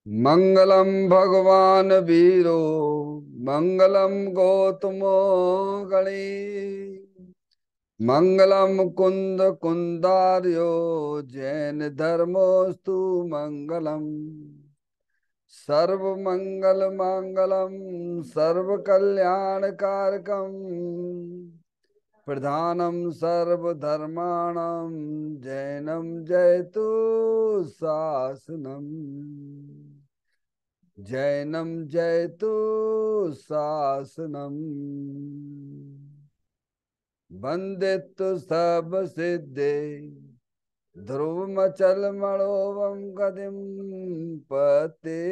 मंगलम भगवान वीरो मंगलम गौतमो गणी मंगलम कुंद कुंदार्यो जैन धर्मोस्तु मंगलम सर्व मंगल मंगलम सर्व कल्याण कारकम प्रधानम सर्वधर्माणां जैनम जयतु शासनम जैनम जयतु शासनम वंदितु सब सिद्धे ध्रुवमचल मणोवम गतिम पते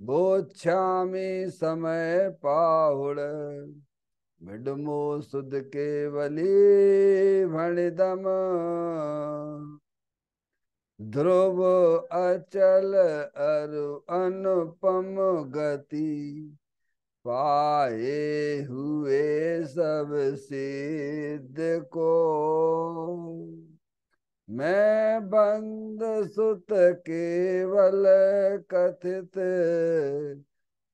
बोच्छामि समय पाहुड़ मिडमो सुध केवली भणिदम ध्रुव अचल अरु अनुपम गति पाए हुए सब सिद्ध को मैं बंद सुत केवल कथित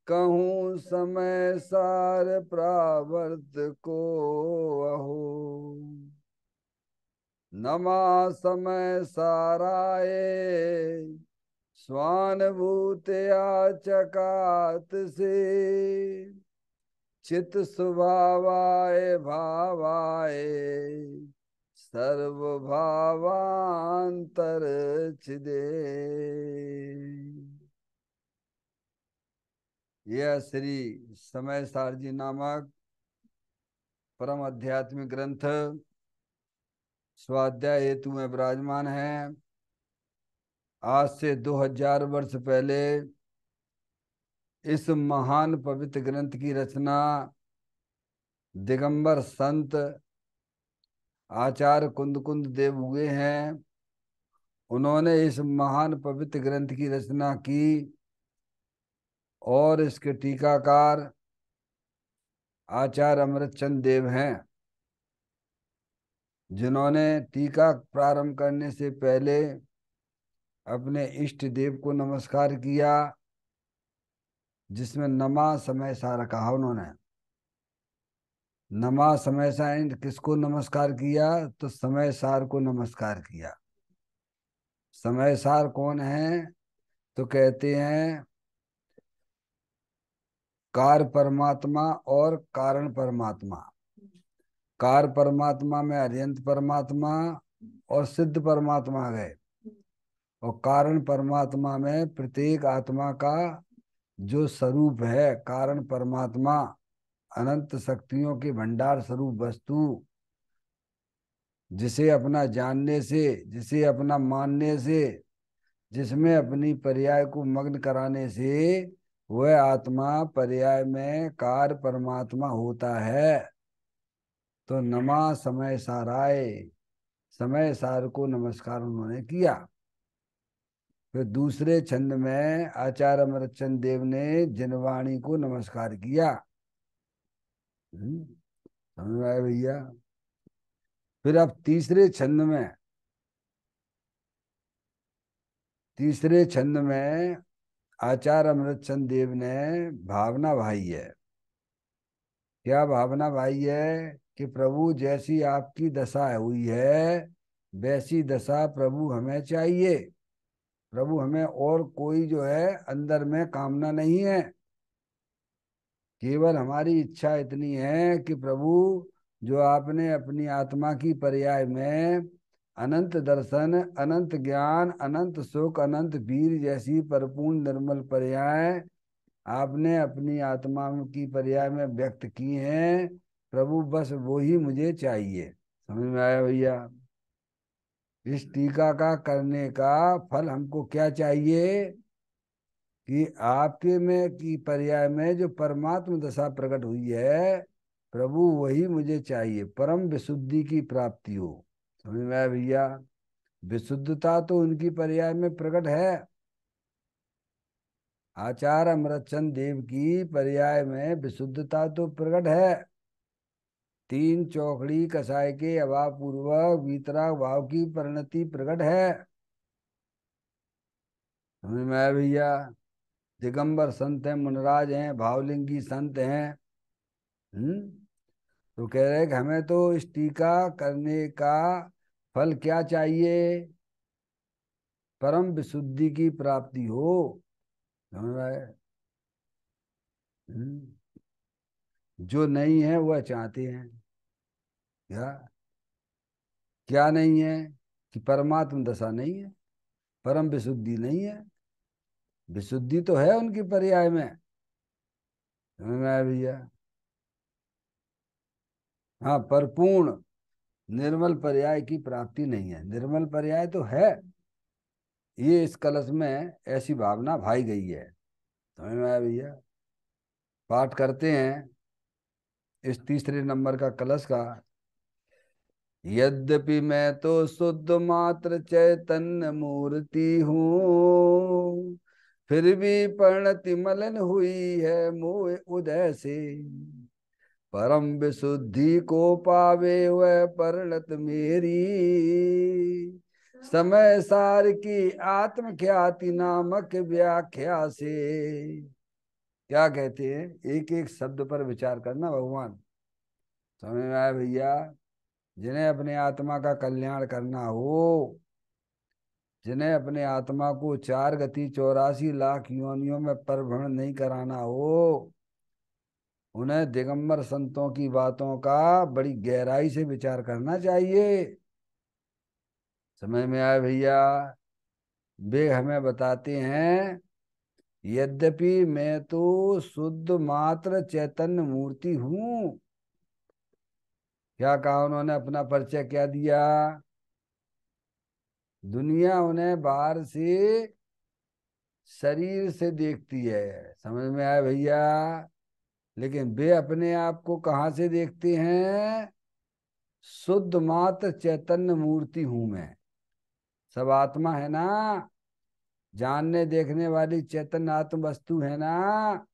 कहूँ समय सार प्रावर्त को अहो नमा समय साराए स्वानुभूतया चकात से चित स्वभावाय भावाय सर्व भावांतर चिदे। यह श्री समय सारजी नामक परम आध्यात्मिक ग्रंथ स्वाध्याय हेतु में विराजमान है। आज से 2000 वर्ष पहले इस महान पवित्र ग्रंथ की रचना दिगंबर संत आचार्य कुंद कुंद देव हुए हैं। उन्होंने इस महान पवित्र ग्रंथ की रचना की और इसके टीकाकार आचार्य अमृतचंद देव हैं, जिन्होंने टीका प्रारंभ करने से पहले अपने इष्ट देव को नमस्कार किया, जिसमें नमा समय सार कहा। उन्होंने नमा समय सार किसको नमस्कार किया? तो समय सार को नमस्कार किया। समय सार कौन है? तो कहते हैं कार्य परमात्मा और कारण परमात्मा। कार्य परमात्मा में अरिहंत परमात्मा और सिद्ध परमात्मा गए, और कारण परमात्मा में प्रत्येक आत्मा का जो स्वरूप है, कारण परमात्मा अनंत शक्तियों के भंडार स्वरूप वस्तु, जिसे अपना जानने से, जिसे अपना मानने से, जिसमें अपनी पर्याय को मग्न कराने से वह आत्मा पर्याय में कार्य परमात्मा होता है। तो नमा समय साराय, समय सार को नमस्कार उन्होंने किया। फिर दूसरे छंद में आचार्य अमृतचंद देव ने जिनवाणी को नमस्कार किया। समझ में आया भैया? फिर अब तीसरे छंद में आचार्य अमृतचंद देव ने भावना भाई है। क्या भावना भाई है? कि प्रभु जैसी आपकी दशा हुई है वैसी दशा प्रभु हमें चाहिए। प्रभु हमें और कोई जो है अंदर में कामना नहीं है, केवल हमारी इच्छा इतनी है कि प्रभु जो आपने अपनी आत्मा की पर्याय में अनंत दर्शन, अनंत ज्ञान, अनंत सुख, अनंत वीर जैसी परिपूर्ण निर्मल पर्याय आपने अपनी आत्मा की पर्याय में व्यक्त की हैं, प्रभु बस वो ही मुझे चाहिए। समझ में आया भैया? इस टीका का करने का फल हमको क्या चाहिए? कि आपके में की पर्याय में जो परमात्म दशा प्रकट हुई है, प्रभु वही मुझे चाहिए, परम विशुद्धि की प्राप्ति हो। समझ में आया भैया? विशुद्धता तो उनकी पर्याय में प्रकट है। आचार्य अमृतचंद देव की पर्याय में विशुद्धता तो प्रकट है। तीन चौकड़ी कसाय के अभाव पूर्वक वीतराग भाव की परिणति प्रकट है। समझ में आया भैया। दिगंबर संत हैं, मुनराज हैं, भावलिंगी संत हैं। तो कह रहे हैं कि हमें तो इस टीका करने का फल क्या चाहिए? परम विशुद्धि की प्राप्ति हो। समझ में आया? हम्म, जो नहीं है वह चाहते हैं। क्या क्या नहीं है? कि परमात्म दशा नहीं है, परम विशुद्धि नहीं है। विशुद्धि तो है उनकी पर्याय में। समझ में आया भैया? हाँ, परिपूर्ण निर्मल पर्याय की प्राप्ति नहीं है। निर्मल पर्याय तो है, ये इस कलश में ऐसी भावना भाई गई है। समझ में आया भैया? पाठ करते हैं इस तीसरे नंबर का कलश का। यद्यपि मैं तो शुद्ध मात्र चैतन्य मूर्ति हूँ, फिर भी परिणति मलिन हुई है मोह उदय से। परम विशुद्धि को पावे वह परिणत मेरी, समय सार की आत्म ख्याति नामक व्याख्या से। क्या कहते हैं? एक एक शब्द पर विचार करना भगवान। समझ में आया भैया? जिन्हें अपने आत्मा का कल्याण करना हो, जिन्हें अपने आत्मा को 4 गति 84 लाख योनियों में परभ्रमण नहीं कराना हो, उन्हें दिगंबर संतों की बातों का बड़ी गहराई से विचार करना चाहिए। समझ में आया भैया? वे हमें बताते हैं, यद्यपि मैं तो शुद्ध मात्र चैतन्य मूर्ति हूं। क्या कहा उन्होंने? अपना परिचय क्या दिया? दुनिया उन्हें बाहर से शरीर से देखती है। समझ में आया भैया? लेकिन वे अपने आप को कहाँ से देखते हैं? शुद्ध मात्र चैतन्य मूर्ति हूं मैं। सब आत्मा है ना, जानने देखने वाली चैतन्य आत्म वस्तु है ना।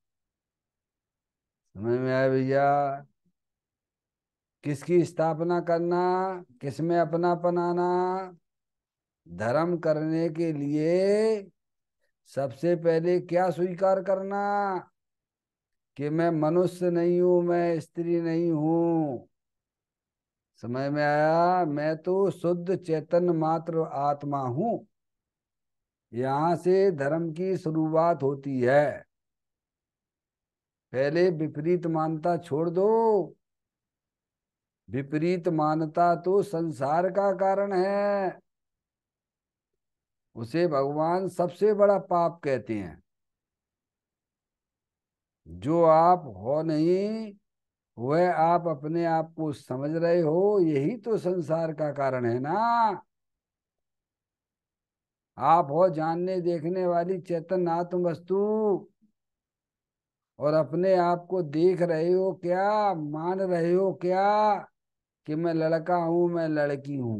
समझ में आया भैया? किसकी स्थापना करना, किसमें अपनापन आना? धर्म करने के लिए सबसे पहले क्या स्वीकार करना? कि मैं मनुष्य नहीं हूं, मैं स्त्री नहीं हूं। समझ में आया? मैं तो शुद्ध चैतन्य मात्र आत्मा हूं। यहां से धर्म की शुरुआत होती है। पहले विपरीत मानता छोड़ दो। विपरीत मानता तो संसार का कारण है। उसे भगवान सबसे बड़ा पाप कहते हैं। जो आप हो नहीं, वह आप अपने आप को समझ रहे हो, यही तो संसार का कारण है ना। आप हो जानने देखने वाली चेतन आत्म वस्तु, और अपने आप को देख रहे हो क्या, मान रहे हो क्या कि मैं लड़का हूं, मैं लड़की हूं।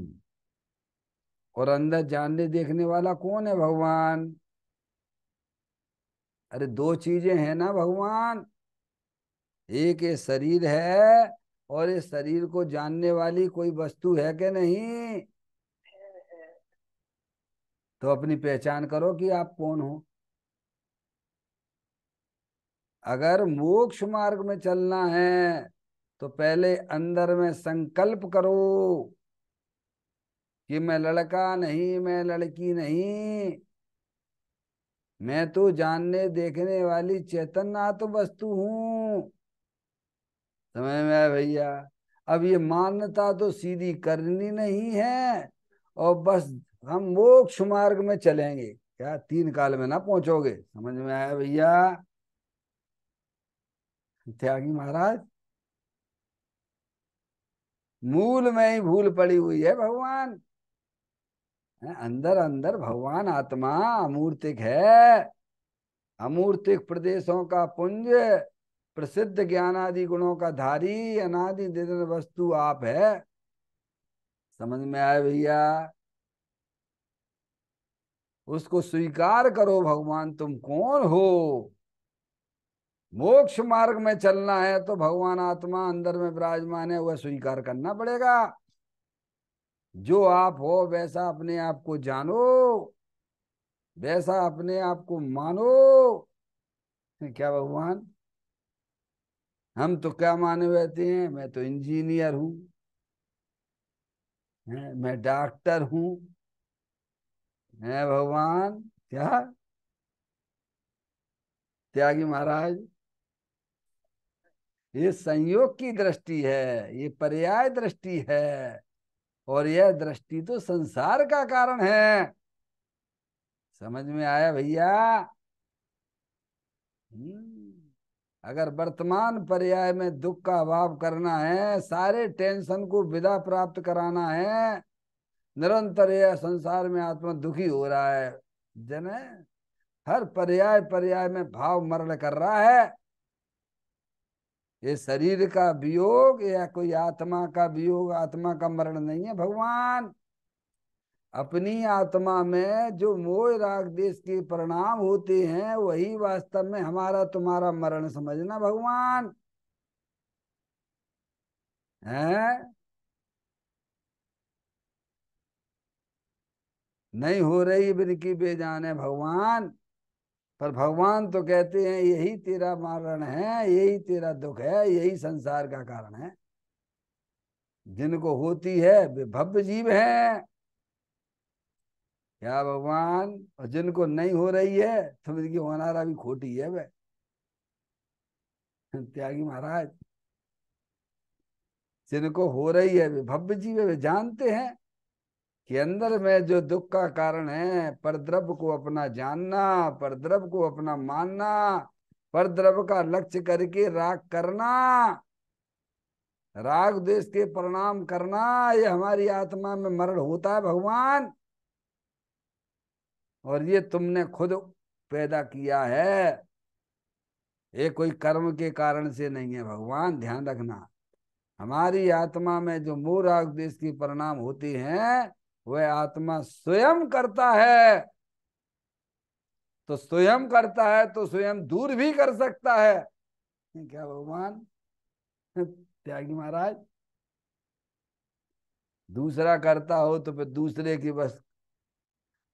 और अंदर जानने देखने वाला कौन है? भगवान। अरे दो चीजें हैं ना भगवान। एक ये शरीर है, और इस शरीर को जानने वाली कोई वस्तु है कि नहीं? तो अपनी पहचान करो कि आप कौन हो। अगर मोक्ष मार्ग में चलना है तो पहले अंदर में संकल्प करो कि मैं लड़का नहीं, मैं लड़की नहीं, मैं तो जानने देखने वाली चैतन्य आत्म वस्तु हूं। समझ में आया भैया? अब ये मान्यता तो सीधी करनी नहीं है, और बस हम मोक्ष मार्ग में चलेंगे, क्या 3 काल में ना पहुंचोगे। समझ में आया भैया? त्यागी महाराज, मूल में ही भूल पड़ी हुई है भगवान। अंदर अंदर भगवान आत्मा अमूर्तिक है। अमूर्तिक प्रदेशों का पुंज, प्रसिद्ध ज्ञानादि गुणों का धारी, अनादि निधन वस्तु आप है। समझ में आया भैया? उसको स्वीकार करो, भगवान तुम कौन हो। मोक्ष मार्ग में चलना है तो भगवान आत्मा अंदर में विराजमान है, वह स्वीकार करना पड़ेगा। जो आप हो वैसा अपने आप को जानो। वैसा अपने आप को मानो। क्या भगवान, हम तो क्या माने बैठे हैं, मैं तो इंजीनियर हूँ, मैं डॉक्टर हूँ, है भगवान। क्या त्यागी महाराज, ये संयोग की दृष्टि है, ये पर्याय दृष्टि है, और यह दृष्टि तो संसार का कारण है। समझ में आया भैया? अगर वर्तमान पर्याय में दुख का अभाव करना है, सारे टेंशन को विदा प्राप्त कराना है, निरंतर यह संसार में आत्मा दुखी हो रहा है, जन हर पर्याय पर्याय में भाव मरण कर रहा है। ये शरीर का वियोग या कोई आत्मा का वियोग, आत्मा का मरण नहीं है भगवान। अपनी आत्मा में जो मोह राग देश के परिणाम होते हैं, वही वास्तव में हमारा तुम्हारा मरण समझना भगवान है। नहीं हो रही बिनकी बेजान है भगवान, पर भगवान तो कहते हैं यही तेरा मरण है, यही तेरा दुख है, यही संसार का कारण है। जिनको होती है वे भव्य जीव हैं, क्या भगवान, और जिनको नहीं हो रही है तो इनकी होनारा भी खोटी है वे। त्यागी महाराज, जिनको हो रही है वे भव्य जीव है, वे जानते हैं कि अंदर में जो दुख का कारण है, परद्रव्य को अपना जानना, परद्रव्य को अपना मानना, परद्रव्य का लक्ष्य करके राग करना, राग द्वेष के परिणाम करना, ये हमारी आत्मा में मरण होता है भगवान। और ये तुमने खुद पैदा किया है, ये कोई कर्म के कारण से नहीं है भगवान, ध्यान रखना। हमारी आत्मा में जो मोह राग द्वेष के परिणाम होते हैं, वह आत्मा स्वयं करता है। तो स्वयं करता है तो स्वयं दूर भी कर सकता है, क्या भगवान। त्यागी महाराज, दूसरा करता हो तो फिर दूसरे की बस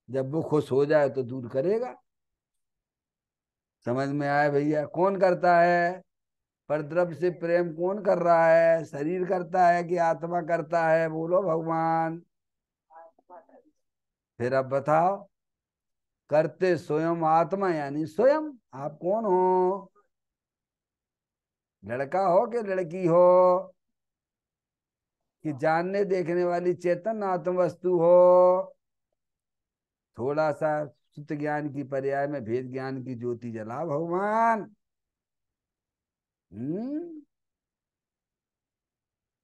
जब वो खुश हो जाए तो दूर करेगा। समझ में आया भैया? कौन करता है? परद्रव्य से प्रेम कौन कर रहा है? शरीर करता है कि आत्मा करता है? बोलो भगवान। फिर अब बताओ, करते स्वयं आत्मा यानी स्वयं। आप कौन हो? लड़का हो कि लड़की हो, कि जानने देखने वाली चेतन आत्म वस्तु हो? थोड़ा सा शुद्ध ज्ञान की पर्याय में भेद ज्ञान की ज्योति जला भगवान। हम्म।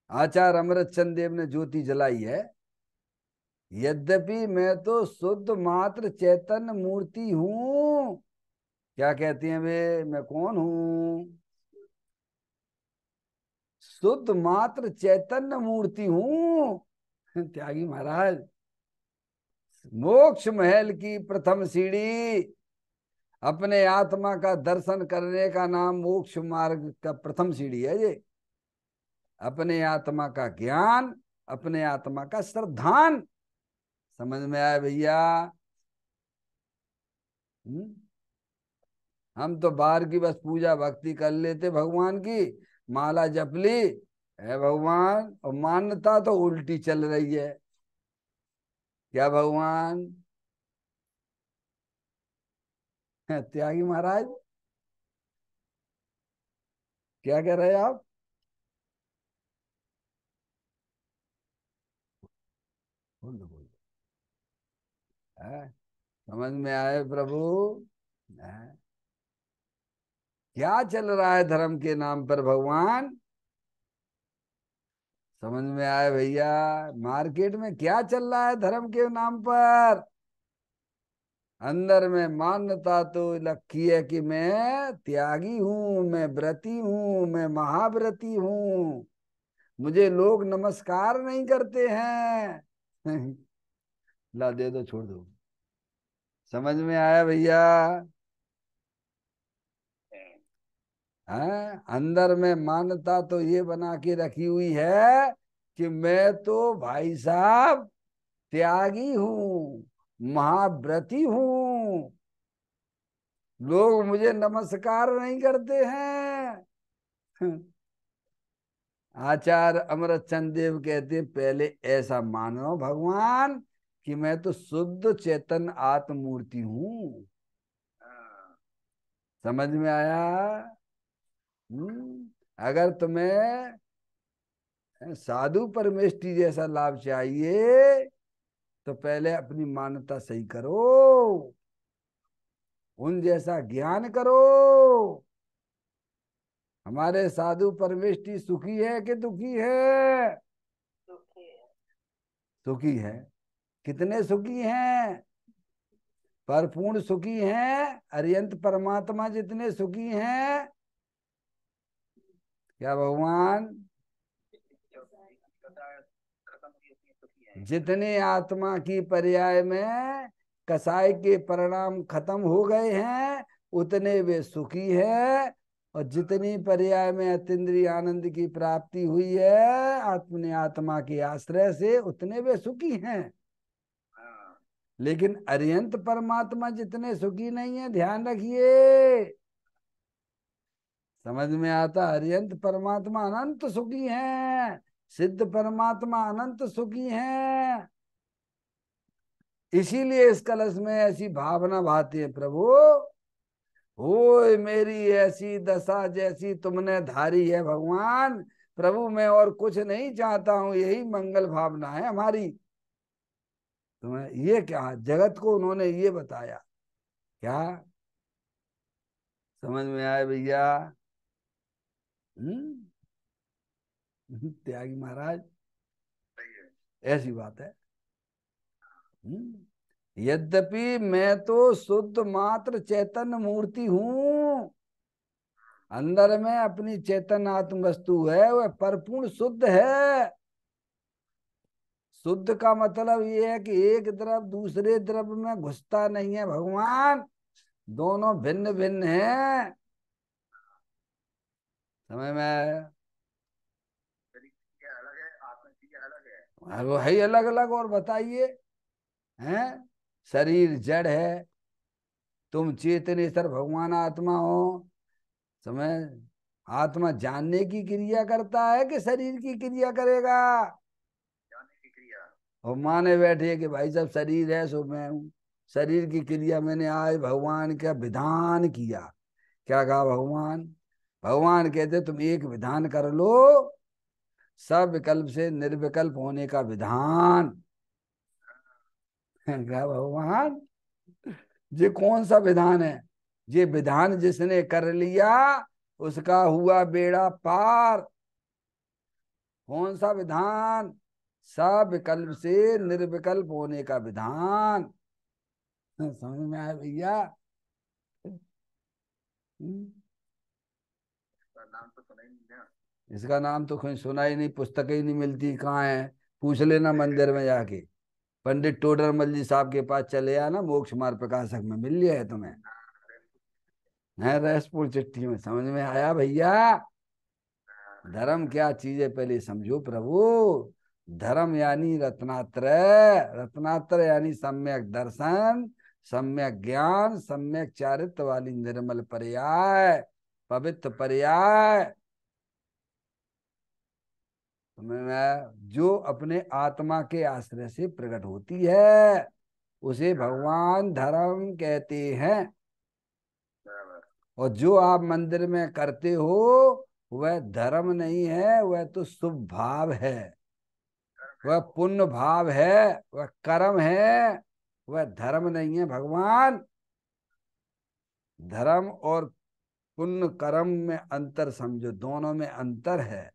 आचार्य अमृत चंद देव ने ज्योति जलाई है। यद्यपि मैं तो शुद्ध मात्र चैतन्य मूर्ति हूं। क्या कहती हैं वे, मैं कौन हूं? शुद्ध मात्र चैतन्य मूर्ति हूं। त्यागी महाराज, मोक्ष महल की प्रथम सीढ़ी, अपने आत्मा का दर्शन करने का नाम मोक्ष मार्ग का प्रथम सीढ़ी है ये। अपने आत्मा का ज्ञान, अपने आत्मा का श्रद्धान। समझ में आया भैया? हम्म? हम तो बाहर की बस पूजा भक्ति कर लेते भगवान की, माला जप ली है भगवान, और मान्यता तो उल्टी चल रही है। क्या भगवान? त्यागी महाराज, क्या कह रहे हैं आप? बोल दो, बोल दो। समझ में आए प्रभु? है? क्या चल रहा है धर्म के नाम पर भगवान? समझ में आए भैया? मार्केट में क्या चल रहा है धर्म के नाम पर? अंदर में मान्यता तो रखी है कि मैं त्यागी हूं, मैं व्रती हूं, मैं महाव्रती हूं, मुझे लोग नमस्कार नहीं करते हैं। ला दे दो, छोड़ दो। समझ में आया भैया? हैं? अंदर में मान्यता तो ये बना के रखी हुई है कि मैं तो भाई साहब त्यागी हूं, महाव्रती हूं, हूं, लोग मुझे नमस्कार नहीं करते हैं। आचार्य अमरचंद देव कहते पहले ऐसा मानो भगवान कि मैं तो शुद्ध चेतन आत्ममूर्ति हूं। समझ में आया? अगर तुम्हें साधु परमेष्टि जैसा लाभ चाहिए तो पहले अपनी मान्यता सही करो, उन जैसा ज्ञान करो। हमारे साधु परमेष्टि सुखी है कि दुखी है? सुखी है। कितने सुखी हैं? परिपूर्ण सुखी हैं। अरियंत परमात्मा जितने सुखी हैं, क्या भगवान जितने आत्मा की पर्याय में कसाय के परिणाम खत्म हो गए हैं उतने वे सुखी है, और जितनी पर्याय में अतीन्द्रिय आनंद की प्राप्ति हुई है अपने आत्मा के आश्रय से उतने वे सुखी हैं। लेकिन अरियंत परमात्मा जितने सुखी नहीं है, ध्यान रखिए। समझ में आता? अरियंत परमात्मा अनंत सुखी हैं, सिद्ध परमात्मा अनंत सुखी हैं। इसीलिए इस कलश में ऐसी भावना भाती है, प्रभु ओए मेरी ऐसी दशा जैसी तुमने धारी है भगवान, प्रभु मैं और कुछ नहीं चाहता हूं, यही मंगल भावना है हमारी। तुम्हें ये क्या जगत को उन्होंने ये बताया, क्या समझ में आए भैया? त्यागी महाराज ऐसी बात है। यद्यपि मैं तो शुद्ध मात्र चैतन्य मूर्ति हूं, अंदर में अपनी चेतन आत्म वस्तु है, वह परिपूर्ण शुद्ध है। शुद्ध का मतलब ये है कि एक द्रव दूसरे द्रव में घुसता नहीं है भगवान, दोनों भिन्न भिन्न हैं। समझ में? वो है अलग अलग। और बताइए, हैं? शरीर जड़ है, तुम चेतनेश्वर भगवान आत्मा हो। समझ? आत्मा जानने की क्रिया करता है कि शरीर की क्रिया करेगा? और माने बैठे कि भाई साहब शरीर है सो मैं हूं, शरीर की क्रिया मैंने आज भगवान का विधान किया। क्या कहा भगवान? भगवान कहते तुम एक विधान कर लो, सब विकल्प से निर्विकल्प होने का विधान। क्या भगवान, ये कौन सा विधान है? ये विधान जिसने कर लिया उसका हुआ बेड़ा पार। कौन सा विधान? सब विकल्प से निर्विकल्प होने का विधान। समझ में आया भैया? इसका नाम तो कहीं सुना ही नहीं, पुस्तक ही नहीं मिलती, कहाँ है? पूछ लेना मंदिर में जाके, पंडित टोडरमल जी साहब के पास चले आना, मोक्ष मार्ग प्रकाशक में मिल लिया है तुम्हें, है रहसपुर चिट्ठी में। समझ में आया भैया? धर्म क्या चीज है पहले समझो प्रभु। धर्म यानी रत्नात्रय, रत्नात्रय यानी सम्यक दर्शन, सम्यक ज्ञान, सम्यक चारित्र वाली निर्मल पर्याय, पवित्र पर्याय। तुम्हें जो अपने आत्मा के आश्रय से प्रकट होती है उसे भगवान धर्म कहते हैं। और जो आप मंदिर में करते हो वह धर्म नहीं है, वह तो शुभ भाव है, वह पुण्य भाव है, वह कर्म है, वह धर्म नहीं है भगवान। धर्म और पुण्य कर्म में अंतर समझो, दोनों में अंतर है।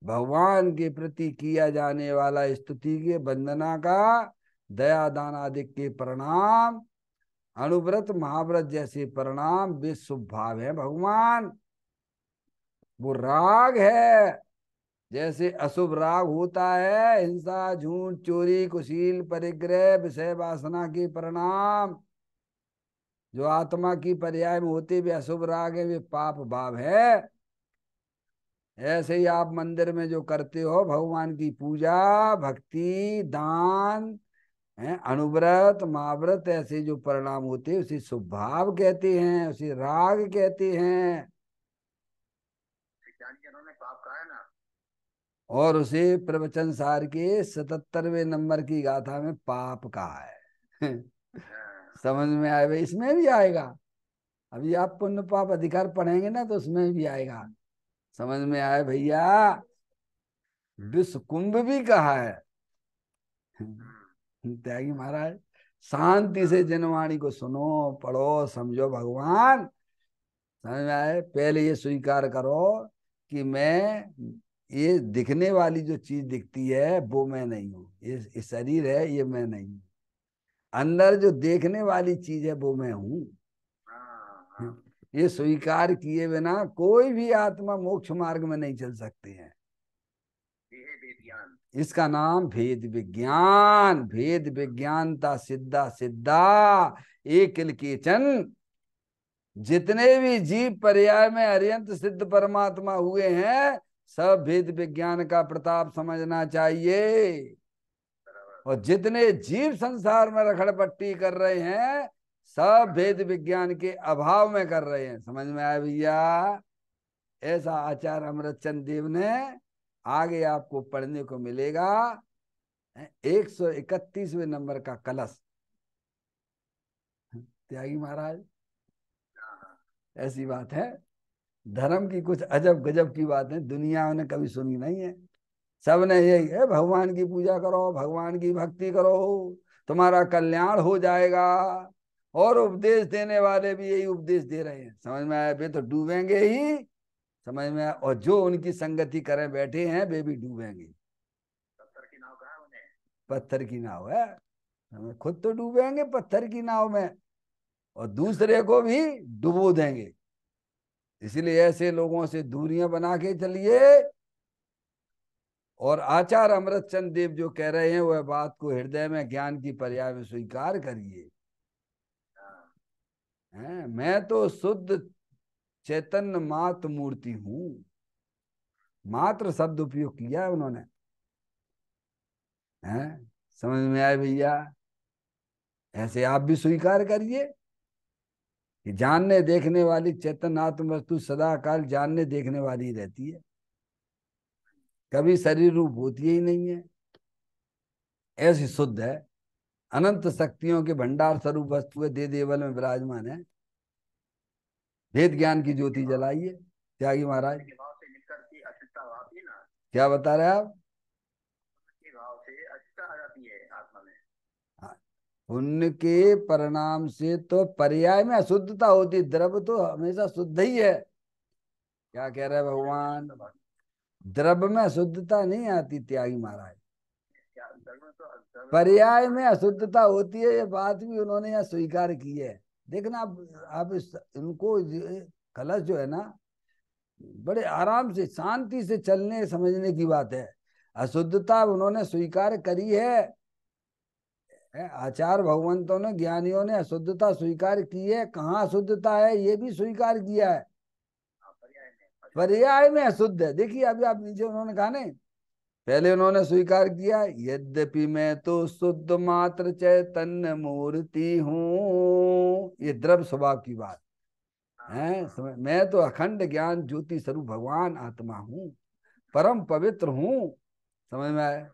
भगवान के प्रति किया जाने वाला स्तुति के वंदना का, दया दान आदि के प्रणाम, अनुव्रत महाव्रत जैसे परिणाम वे शुभ भाव है भगवान। वो राग है, जैसे अशुभ राग होता है हिंसा झूठ चोरी कुशील परिग्रह विषय वासना के परिणाम, जो आत्मा की पर्याय में होते वे अशुभ राग है, वे पाप भाव है। ऐसे ही आप मंदिर में जो करते हो भगवान की पूजा भक्ति दान हैं। अनुव्रत महाव्रत ऐसे जो परिणाम होते हैं उसे स्वभाव कहते हैं, उसे राग कहते हैं। ने पाप कहा है ना। और उसे प्रवचन सार के 77वें नंबर की गाथा में पाप कहा है। समझ में आए भाई, इसमें भी आएगा। अभी आप पुण्य पाप अधिकार पढ़ेंगे ना तो उसमें भी आएगा। समझ में आए भैया। विश्व कुंभ भी कहा है। त्यागी महाराज, शांति से जनवाणी को सुनो, पढ़ो, समझो भगवान। समझ में आए। पहले ये स्वीकार करो कि मैं, ये दिखने वाली जो चीज दिखती है वो मैं नहीं हूँ, ये शरीर है, ये मैं नहीं हूँ। अंदर जो देखने वाली चीज है वो मैं हूँ। ये स्वीकार किए बिना कोई भी आत्मा मोक्ष मार्ग में नहीं चल सकते हैं। इसका नाम भेद विज्ञान। भेद विज्ञानता सिद्धा सिद्धा एक केचन। जितने भी जीव पर्याय में अर्यंत सिद्ध परमात्मा हुए हैं, सब भेद विज्ञान का प्रताप समझना चाहिए। और जितने जीव संसार में रखड़पट्टी कर रहे हैं, सब भेद विज्ञान के अभाव में कर रहे हैं। समझ में आया भैया। ऐसा आचार्य अमृतचंद देव ने आगे आपको पढ़ने को मिलेगा। 131वें नंबर का कलश। त्यागी महाराज, ऐसी बात है। धर्म की कुछ अजब गजब की बातें दुनिया ने कभी सुनी नहीं है। सबने यही है, भगवान की पूजा करो, भगवान की भक्ति करो, तुम्हारा कल्याण हो जाएगा। और उपदेश देने वाले भी यही उपदेश दे रहे हैं। समझ में आया। वे तो डूबेंगे ही। समझ में आया। और जो उनकी संगति करें बैठे हैं वे भी डूबेंगे। पत्थर की नाव कहा उन्हें। पत्थर की नाव है। हमें खुद तो डूबेंगे पत्थर की नाव में, और दूसरे को भी डुबो देंगे। इसलिए ऐसे लोगों से दूरियां बना के चलिए। और आचार्य अमृतचंद देव जो कह रहे हैं वह बात को हृदय में ज्ञान की पर्याय में स्वीकार करिए। मैं तो शुद्ध चैतन्य मात्र मूर्ति हूं। मात्र शब्द उपयोग किया है उन्होंने। हैं, समझ में आए भैया। ऐसे आप भी स्वीकार करिए कि जानने देखने वाली चैतन्य आत्म वस्तु सदा काल जानने देखने वाली रहती है, कभी शरीर रूप होती ही नहीं है। ऐसी शुद्ध है, अनंत शक्तियों के भंडार स्वरूप वस्तु है, दे देवल में विराजमान है। वेद ज्ञान की ज्योति जलाइए। त्यागी महाराज, क्या बता रहे आप। भाव से अचिंता आ जाती है आत्मा में। पुण्य के परिणाम से तो पर्याय में अशुद्धता होती, द्रव्य तो हमेशा शुद्ध ही है। क्या कह रहे भगवान। द्रव्य में अशुद्धता नहीं आती त्यागी महाराज, पर्याय में अशुद्धता होती है। ये बात भी उन्होंने यहाँ स्वीकार की है। देखना आप इनको कलश जो है ना, बड़े आराम से शांति से चलने समझने की बात है। अशुद्धता उन्होंने स्वीकार करी है। आचार्य भगवंतों ने, ज्ञानियों ने अशुद्धता स्वीकार की है। कहाँ अशुद्धता है ये भी स्वीकार किया है। पर्याय में अशुद्ध है। देखिए अभी आप नीचे उन्होंने कहा नहीं, पहले उन्होंने स्वीकार किया, यद्यपि मैं तो शुद्ध मात्र चैतन्य मूर्ति हूँ। ये द्रव्य स्वभाव की बात है। मैं तो अखंड ज्ञान ज्योति स्वरूप भगवान आत्मा हूँ, परम पवित्र हूँ। समझ में आया।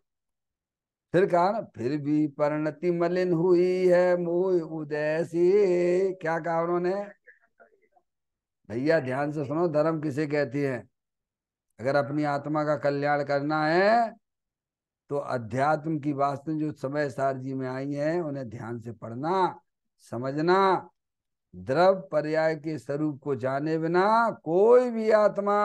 फिर कहा ना, फिर भी परिणति मलिन हुई है मोह उदय से। क्या कहा उन्होंने भैया, ध्यान से सुनो। धर्म किसे कहती है। अगर अपनी आत्मा का कल्याण करना है तो अध्यात्म की वास्तु जो समय सार जी में आई है उन्हें ध्यान से पढ़ना, समझना। द्रव पर्याय के स्वरूप को जाने बिना कोई भी आत्मा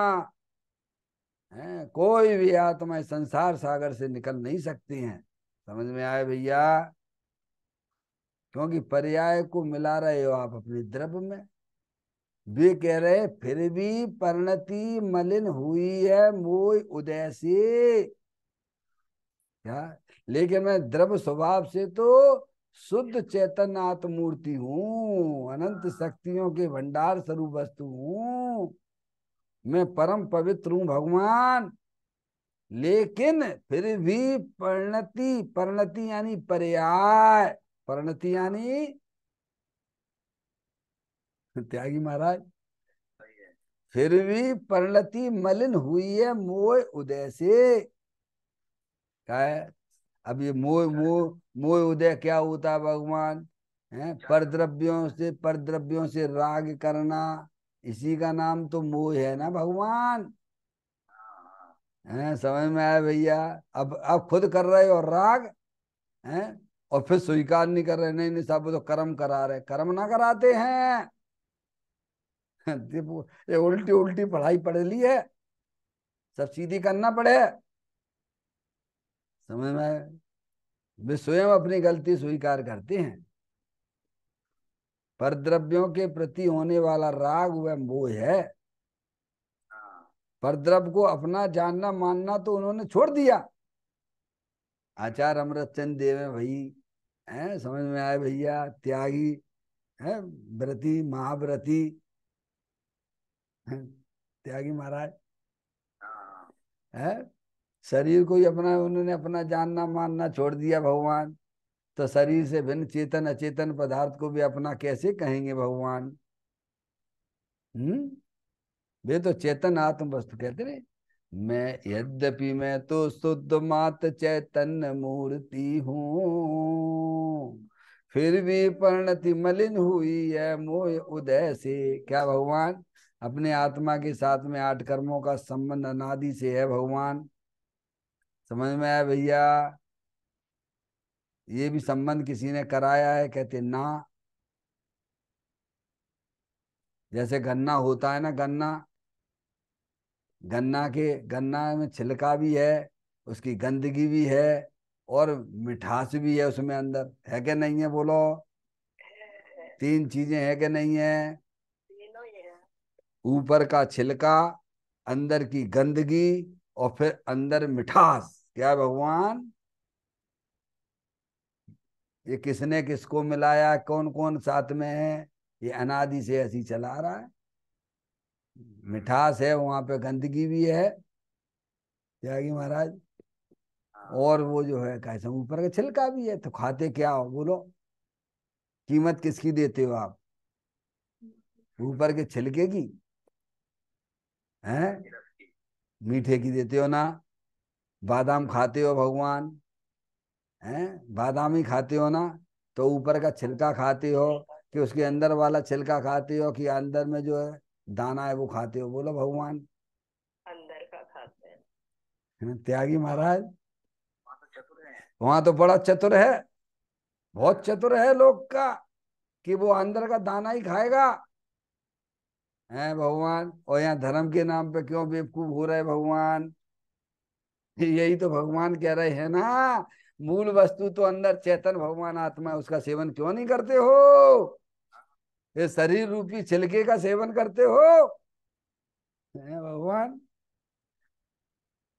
है, कोई भी आत्मा इस संसार सागर से निकल नहीं सकती हैं। समझ में आए भैया। क्योंकि पर्याय को मिला रहे हो आप अपने द्रव्य में। वे कह रहे फिर भी परिणति मलिन हुई है मोह उदय से। क्या, लेकिन मैं द्रव्य स्वभाव से तो शुद्ध चैतन्य आत्मूर्ति हूँ, अनंत शक्तियों के भंडार स्वरूप वस्तु हूँ। मैं परम पवित्र हूँ भगवान। लेकिन फिर भी परिणति, परिणति यानी पर्याय, परिणति यानी त्यागी महाराज, सही है। फिर भी परिणति मलिन हुई है मोह उदय से। क्या है? अब ये मोह, मोह मोह उदय क्या होता है भगवान? है परद्रव्यों से, परद्रव्यों से राग करना, इसी का नाम तो मोह है ना भगवान। हाँ हाँ। है, समझ में आया भैया? अब खुद कर रहे हो राग, हैं, और फिर स्वीकार नहीं कर रहे, नहीं नहीं साहब तो कर्म करा रहे, कर्म ना कराते हैं। ये उल्टी उल्टी पढ़ाई पढ़ ली है, सब सीधी करना पड़े। समझ में आया? वे स्वयं अपनी गलती स्वीकार करते हैं। परद्रव्यों के प्रति होने वाला राग वह मोह है। हाँ परद्रव्य को अपना जानना मानना तो उन्होंने छोड़ दिया। आचार्य अमृतचंद देव है भाई, है, समझ में आए भैया? त्यागी है, व्रती महाव्रती है, त्यागी महाराज हाँ। है। शरीर को ही अपना, उन्होंने अपना जानना मानना छोड़ दिया भगवान। तो शरीर से भिन्न चेतन अचेतन पदार्थ को भी अपना कैसे कहेंगे भगवान? हम्म। वे तो चेतन आत्म वस्तु कहते रहे। मैं यद्यपि मैं तो शुद्ध मात चैतन्य मूर्ति हूँ, फिर भी परिणति मलिन हुई है मोह उदय से। क्या भगवान? अपने आत्मा के साथ में आठ कर्मों का संबंध अनादि से है भगवान। समझ में आया भैया? ये भी संबंध किसी ने कराया है? कहते ना। जैसे गन्ना होता है ना, गन्ना, गन्ना में छिलका भी है, उसकी गंदगी भी है, और मिठास भी है उसमें अंदर, है कि नहीं है बोलो? तीन चीजें है कि नहीं है? तीनों ही है। ऊपर का छिलका, अंदर की गंदगी, और फिर अंदर मिठास। क्या भगवान? ये किसने किसको मिलाया, कौन कौन साथ में है? ये अनादि से ऐसी चला रहा है। मिठास है, वहां पे गंदगी भी है, त्यागी महाराज। हाँ और वो जो है कैसे ऊपर का छिलका भी है। तो खाते क्या हो बोलो? कीमत किसकी देते हो आप? ऊपर के छिलके की? हैं? रस की। मीठे की देते हो ना? बादाम खाते हो भगवान, हैं, बादाम ही खाते हो ना? तो ऊपर का छिलका खाते हो, कि उसके अंदर वाला छिलका खाते हो, कि अंदर में जो है दाना है वो खाते हो? बोलो भगवान। अंदर का खाते हैं। त्यागी महाराज, वहाँ तो चतुर है। वहां तो बड़ा चतुर है, बहुत चतुर है लोग का, कि वो अंदर का दाना ही खाएगा। है भगवान, और यहाँ धर्म के नाम पे क्यों बेवकूफ हो रहे भगवान? यही तो भगवान कह रहे हैं ना, मूल वस्तु तो अंदर चेतन भगवान आत्मा है, उसका सेवन क्यों नहीं करते हो? ये शरीर रूपी छिलके का सेवन करते हो, है भगवान।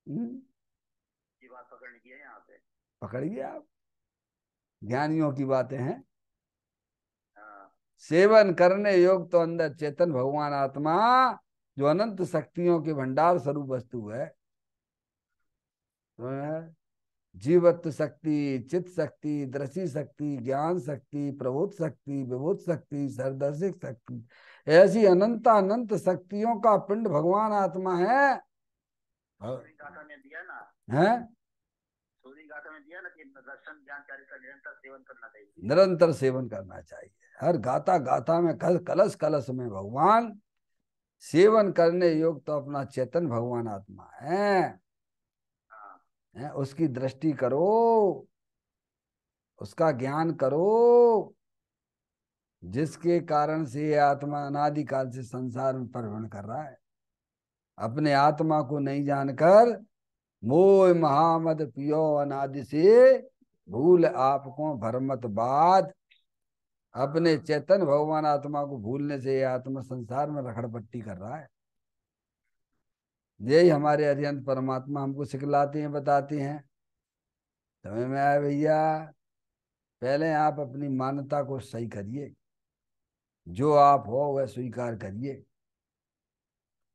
हम्म, ये बात पकड़ने की है यहाँ पे। पकड़िए आप, ज्ञानियों की बातें हैं। हाँ सेवन करने योग तो अंदर चेतन भगवान आत्मा, जो अनंत शक्तियों के भंडार स्वरूप वस्तु है। तो है जीवत्व शक्ति, चित्त शक्ति, दृष्टि शक्ति, ज्ञान शक्ति, प्रबोध शक्ति, विबोध शक्ति, सरदर्शिक शक्ति, ऐसी अनंत अनंत शक्तियों का पिंड भगवान आत्मा है। सूर्य गाथा में दिया ना। हैं? सूर्य गाथा में दिया ना कि दर्शन ज्ञान कार्य का निरंतर सेवन करना चाहिए। निरंतर सेवन करना चाहिए। हर गाता गाता में, कलश कलश में भगवान, सेवन करने योग तो अपना चेतन भगवान आत्मा है। हाँ हैं? उसकी दृष्टि करो, उसका ज्ञान करो, जिसके कारण से ये आत्मा अनादिकाल से संसार में परिभ्रमण कर रहा है। अपने आत्मा को नहीं जानकर मोह महामद पियो अनादि से भूल आपको भरमत बाद। अपने चेतन भगवान आत्मा को भूलने से ये आत्मा संसार में रखड़पट्टी कर रहा है। यही हमारे अरिहंत परमात्मा हमको सिखलाते हैं, बताते हैं। समझ में आया भैया? पहले आप अपनी मान्यता को सही करिए, जो आप हो वह स्वीकार करिए।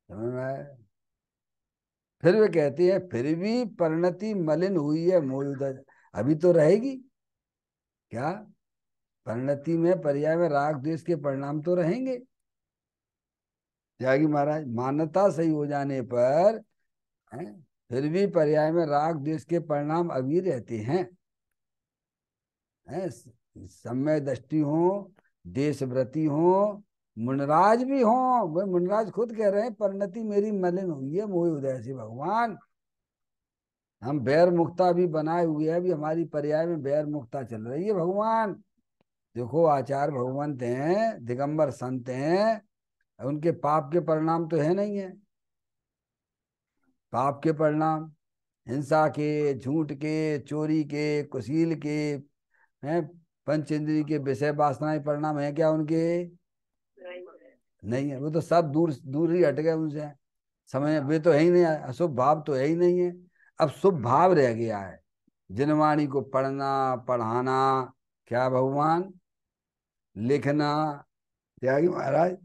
समझ में आया? फिर वे कहते हैं फिर भी परिणति मलिन हुई है मोयुदय, अभी तो रहेगी क्या? परिणति में पर्याय में राग द्वेष के परिणाम तो रहेंगे। त्यागी महाराज मान्यता सही हो जाने पर हैं, फिर भी पर्याय में राग द्वेष के परिणाम अभी रहते हैं। सम्य दृष्टि हो, देशव्रति हो, मुनराज भी हो। वे मुनराज खुद कह रहे हैं परिणति मेरी मलिन हुई है मोह उदय से भगवान। हम बैर मुक्ता भी बनाए हुए हैं, अभी हमारी पर्याय में बैर मुक्ता चल रही है भगवान। देखो आचार्य भगवंत हैं, दिगंबर संत हैं, उनके पाप के परिणाम तो है नहीं है। पाप के परिणाम हिंसा के, झूठ के, चोरी के, कुशील के हैं, पंच इंद्रिय के विषय वासनाएं परिणाम है क्या उनके? नहीं है, वो तो सब दूर दूर ही हट गए उनसे। समय वे तो है ही नहीं, अशुभ भाव तो है ही नहीं है। अब शुभ भाव रह गया है, जिनवाणी को पढ़ना पढ़ाना, क्या भगवान, लिखना। त्यागी महाराज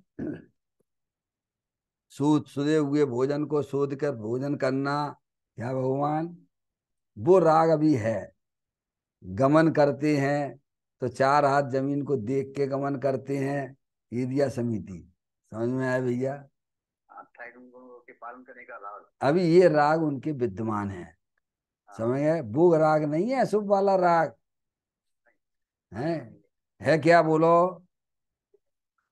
सूद सुधे हुए भोजन को शोध कर भोजन करना, क्या भगवान, वो राग अभी है। गमन करते हैं तो चार हाथ जमीन को देख के गमन करते हैं, ईदिया समिति। समझ में आया भैया? 28 गुणों के पालन करने का राग। अभी ये राग उनके विद्यमान है। समझ गए? वो राग नहीं है शुभ वाला राग है क्या बोलो?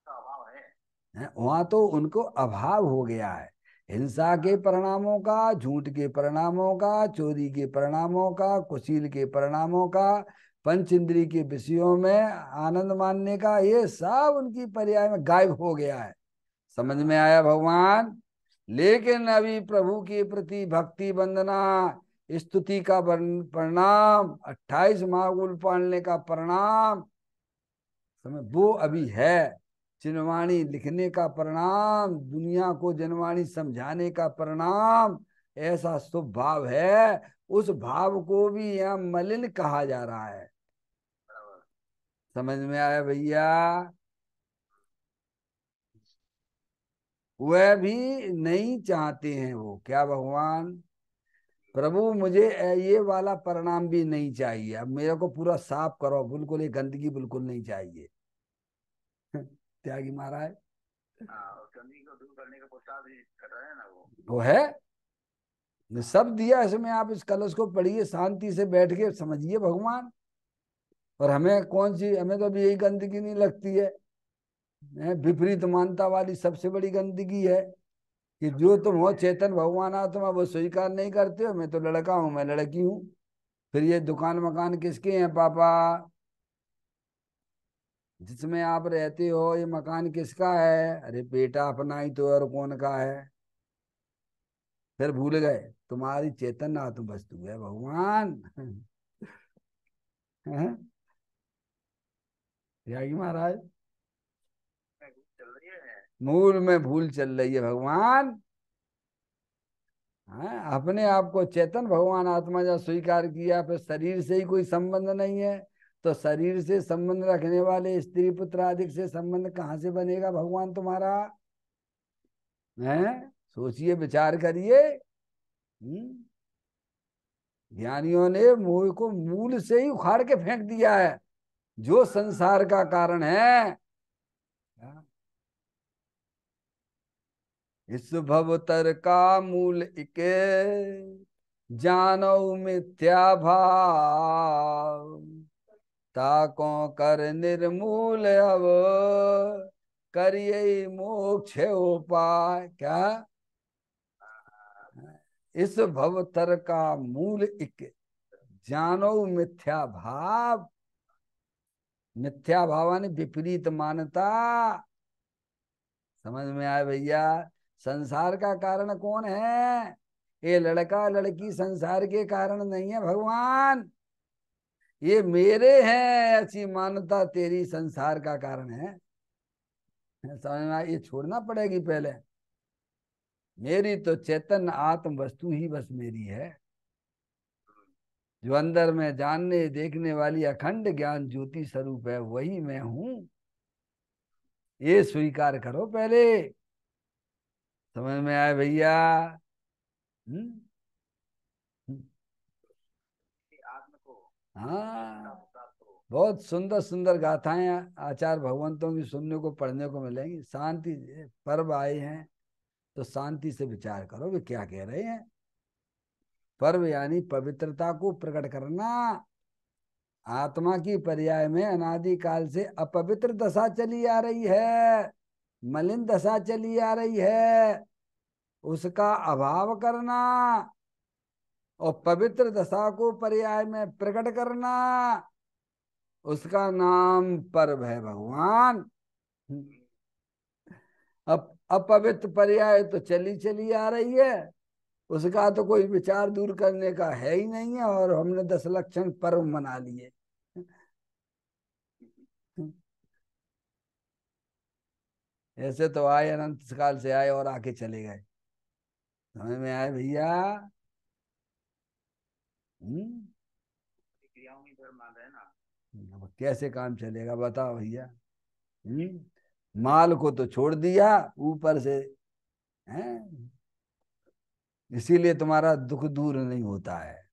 का अभाव है। वहां तो उनको अभाव हो गया है। हिंसा के परिणामों का, झूठ के परिणामों का, चोरी के परिणामों का, कुशील के परिणामों का, पंच इंद्रिय के विषयों में आनंद मानने का, ये सब उनकी पर्याय में गायब हो गया है। समझ में आया भगवान? लेकिन अभी प्रभु के प्रति भक्ति वंदना स्तुति का परिणाम, 28 महागुल पालने का परिणाम, समझ, वो अभी है। जिनवाणी लिखने का परिणाम, दुनिया को जनवाणी समझाने का परिणाम, ऐसा शुभ भाव है। उस भाव को भी यहाँ मलिन कहा जा रहा है। समझ में आया भैया? वह भी नहीं चाहते हैं वो, क्या भगवान, प्रभु मुझे ये वाला परिणाम भी नहीं चाहिए, अब मेरे को पूरा साफ करो, बिल्कुल ये गंदगी बिल्कुल नहीं चाहिए। त्यागी महाराज हाँ, और गंदगी को दूर करने का पुरस्कार भी कर रहे हैं ना वो है, सब दिया इसमें। आप इस कलश को पढ़िए, शांति से बैठ के समझिए भगवान। और हमें कौन सी, हमें तो अभी यही गंदगी नहीं लगती है। विपरीत मानता वाली सबसे बड़ी गंदगी है कि जो तुम हो चेतन भगवान आत्मा वो स्वीकार नहीं करते हो। मैं तो लड़का हूं, मैं लड़की हूं, फिर ये दुकान मकान किसके हैं पापा? जिसमें आप रहते हो ये मकान किसका है? अरे बेटा अपना ही तो, और कौन का है? फिर भूल गए तुम्हारी चेतन आत्म वस्तु है भगवान। हैं? त्यागी महाराज चल रही है। मूल में भूल चल रही है भगवान। हैं? अपने आप को चेतन भगवान आत्मा जब स्वीकार किया, फिर शरीर से ही कोई संबंध नहीं है, तो शरीर से संबंध रखने वाले स्त्री पुत्र आदि से संबंध कहाँ से बनेगा भगवान तुम्हारा? हैं? सोचिए, विचार करिए। ज्ञानियों ने मोह को मूल से ही उखाड़ के फेंक दिया है, जो संसार का कारण है। इस भवतर का मूल इके जानो मिथ्या भाव, ताको कर निर्मूल अब करिए मोक्ष उपाय, क्या? इस भवतर का मूल इक जानो मिथ्या भाव। मिथ्या भावानी विपरीत मानता। समझ में आया भैया? संसार का कारण कौन है? ये लड़का लड़की संसार के कारण नहीं है भगवान, ये मेरे हैं ऐसी मान्यता तेरी संसार का कारण है। समझ में आया? ये छोड़ना पड़ेगी पहले। मेरी तो चेतन आत्म वस्तु ही बस मेरी है, जो अंदर में जानने देखने वाली अखंड ज्ञान ज्योति स्वरूप है, वही मैं हूं। ये स्वीकार करो पहले। समझ में आया भैया? हम्म। आत्म को हाँ, प्राप्त हो। बहुत सुंदर सुंदर गाथाएं आचार्य भगवंतों की सुनने को पढ़ने को मिलेंगी। शांति, पर्व आए हैं तो शांति से विचार करो वे क्या कह रहे हैं। पर्व यानी पवित्रता को प्रकट करना। आत्मा की पर्याय में अनादिकाल से अपवित्र दशा चली आ रही है, मलिन दशा चली आ रही है, उसका अभाव करना और पवित्र दशा को पर्याय में प्रकट करना, उसका नाम पर्व है भगवान। अब अपवित्र पर्याय तो चली चली आ रही है, उसका तो कोई विचार दूर करने का है ही नहीं है, और हमने 10 लक्षण पर्व मना लिए। ऐसे तो आए, अनंत काल से आए और आके चले गए। समझ में आए भैया? हम्म। क्रियाओं में धर्म मान रहे हैं ना। अब कैसे काम चलेगा बताओ भैया? माल को तो छोड़ दिया ऊपर से, हैं? इसीलिए तुम्हारा दुख दूर नहीं होता है।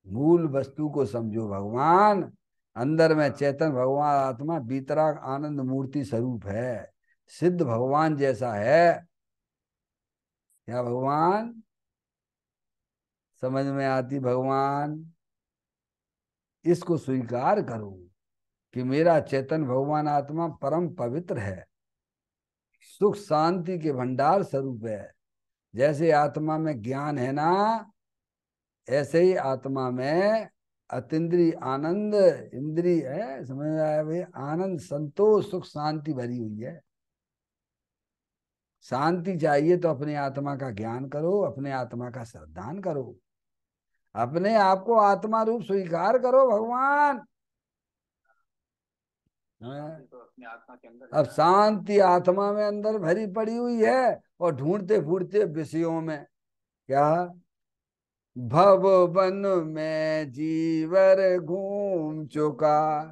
मूल वस्तु को समझो, भगवान अंदर में चेतन भगवान आत्मा बीतराग आनंद मूर्ति स्वरूप है, सिद्ध भगवान जैसा है। क्या भगवान समझ में आती? भगवान इसको स्वीकार करो कि मेरा चेतन भगवान आत्मा परम पवित्र है, सुख शांति के भंडार स्वरूप है। जैसे आत्मा में ज्ञान है ना, ऐसे ही आत्मा में अतीन्द्रिय आनंद, इंद्रिय है, समझ में आया भाई? आनंद, संतोष, सुख शांति भरी हुई है। शांति चाहिए तो अपने आत्मा का ज्ञान करो, अपने आत्मा का श्रद्धान करो, अपने आप को आत्मा रूप स्वीकार करो भगवान। शांति तो अपने आत्मा के अंदर अब है ना। शांति आत्मा में अंदर भरी पड़ी हुई है, और ढूंढते फूटते विषयों में क्या? भव वन में जीवर घूम चुका,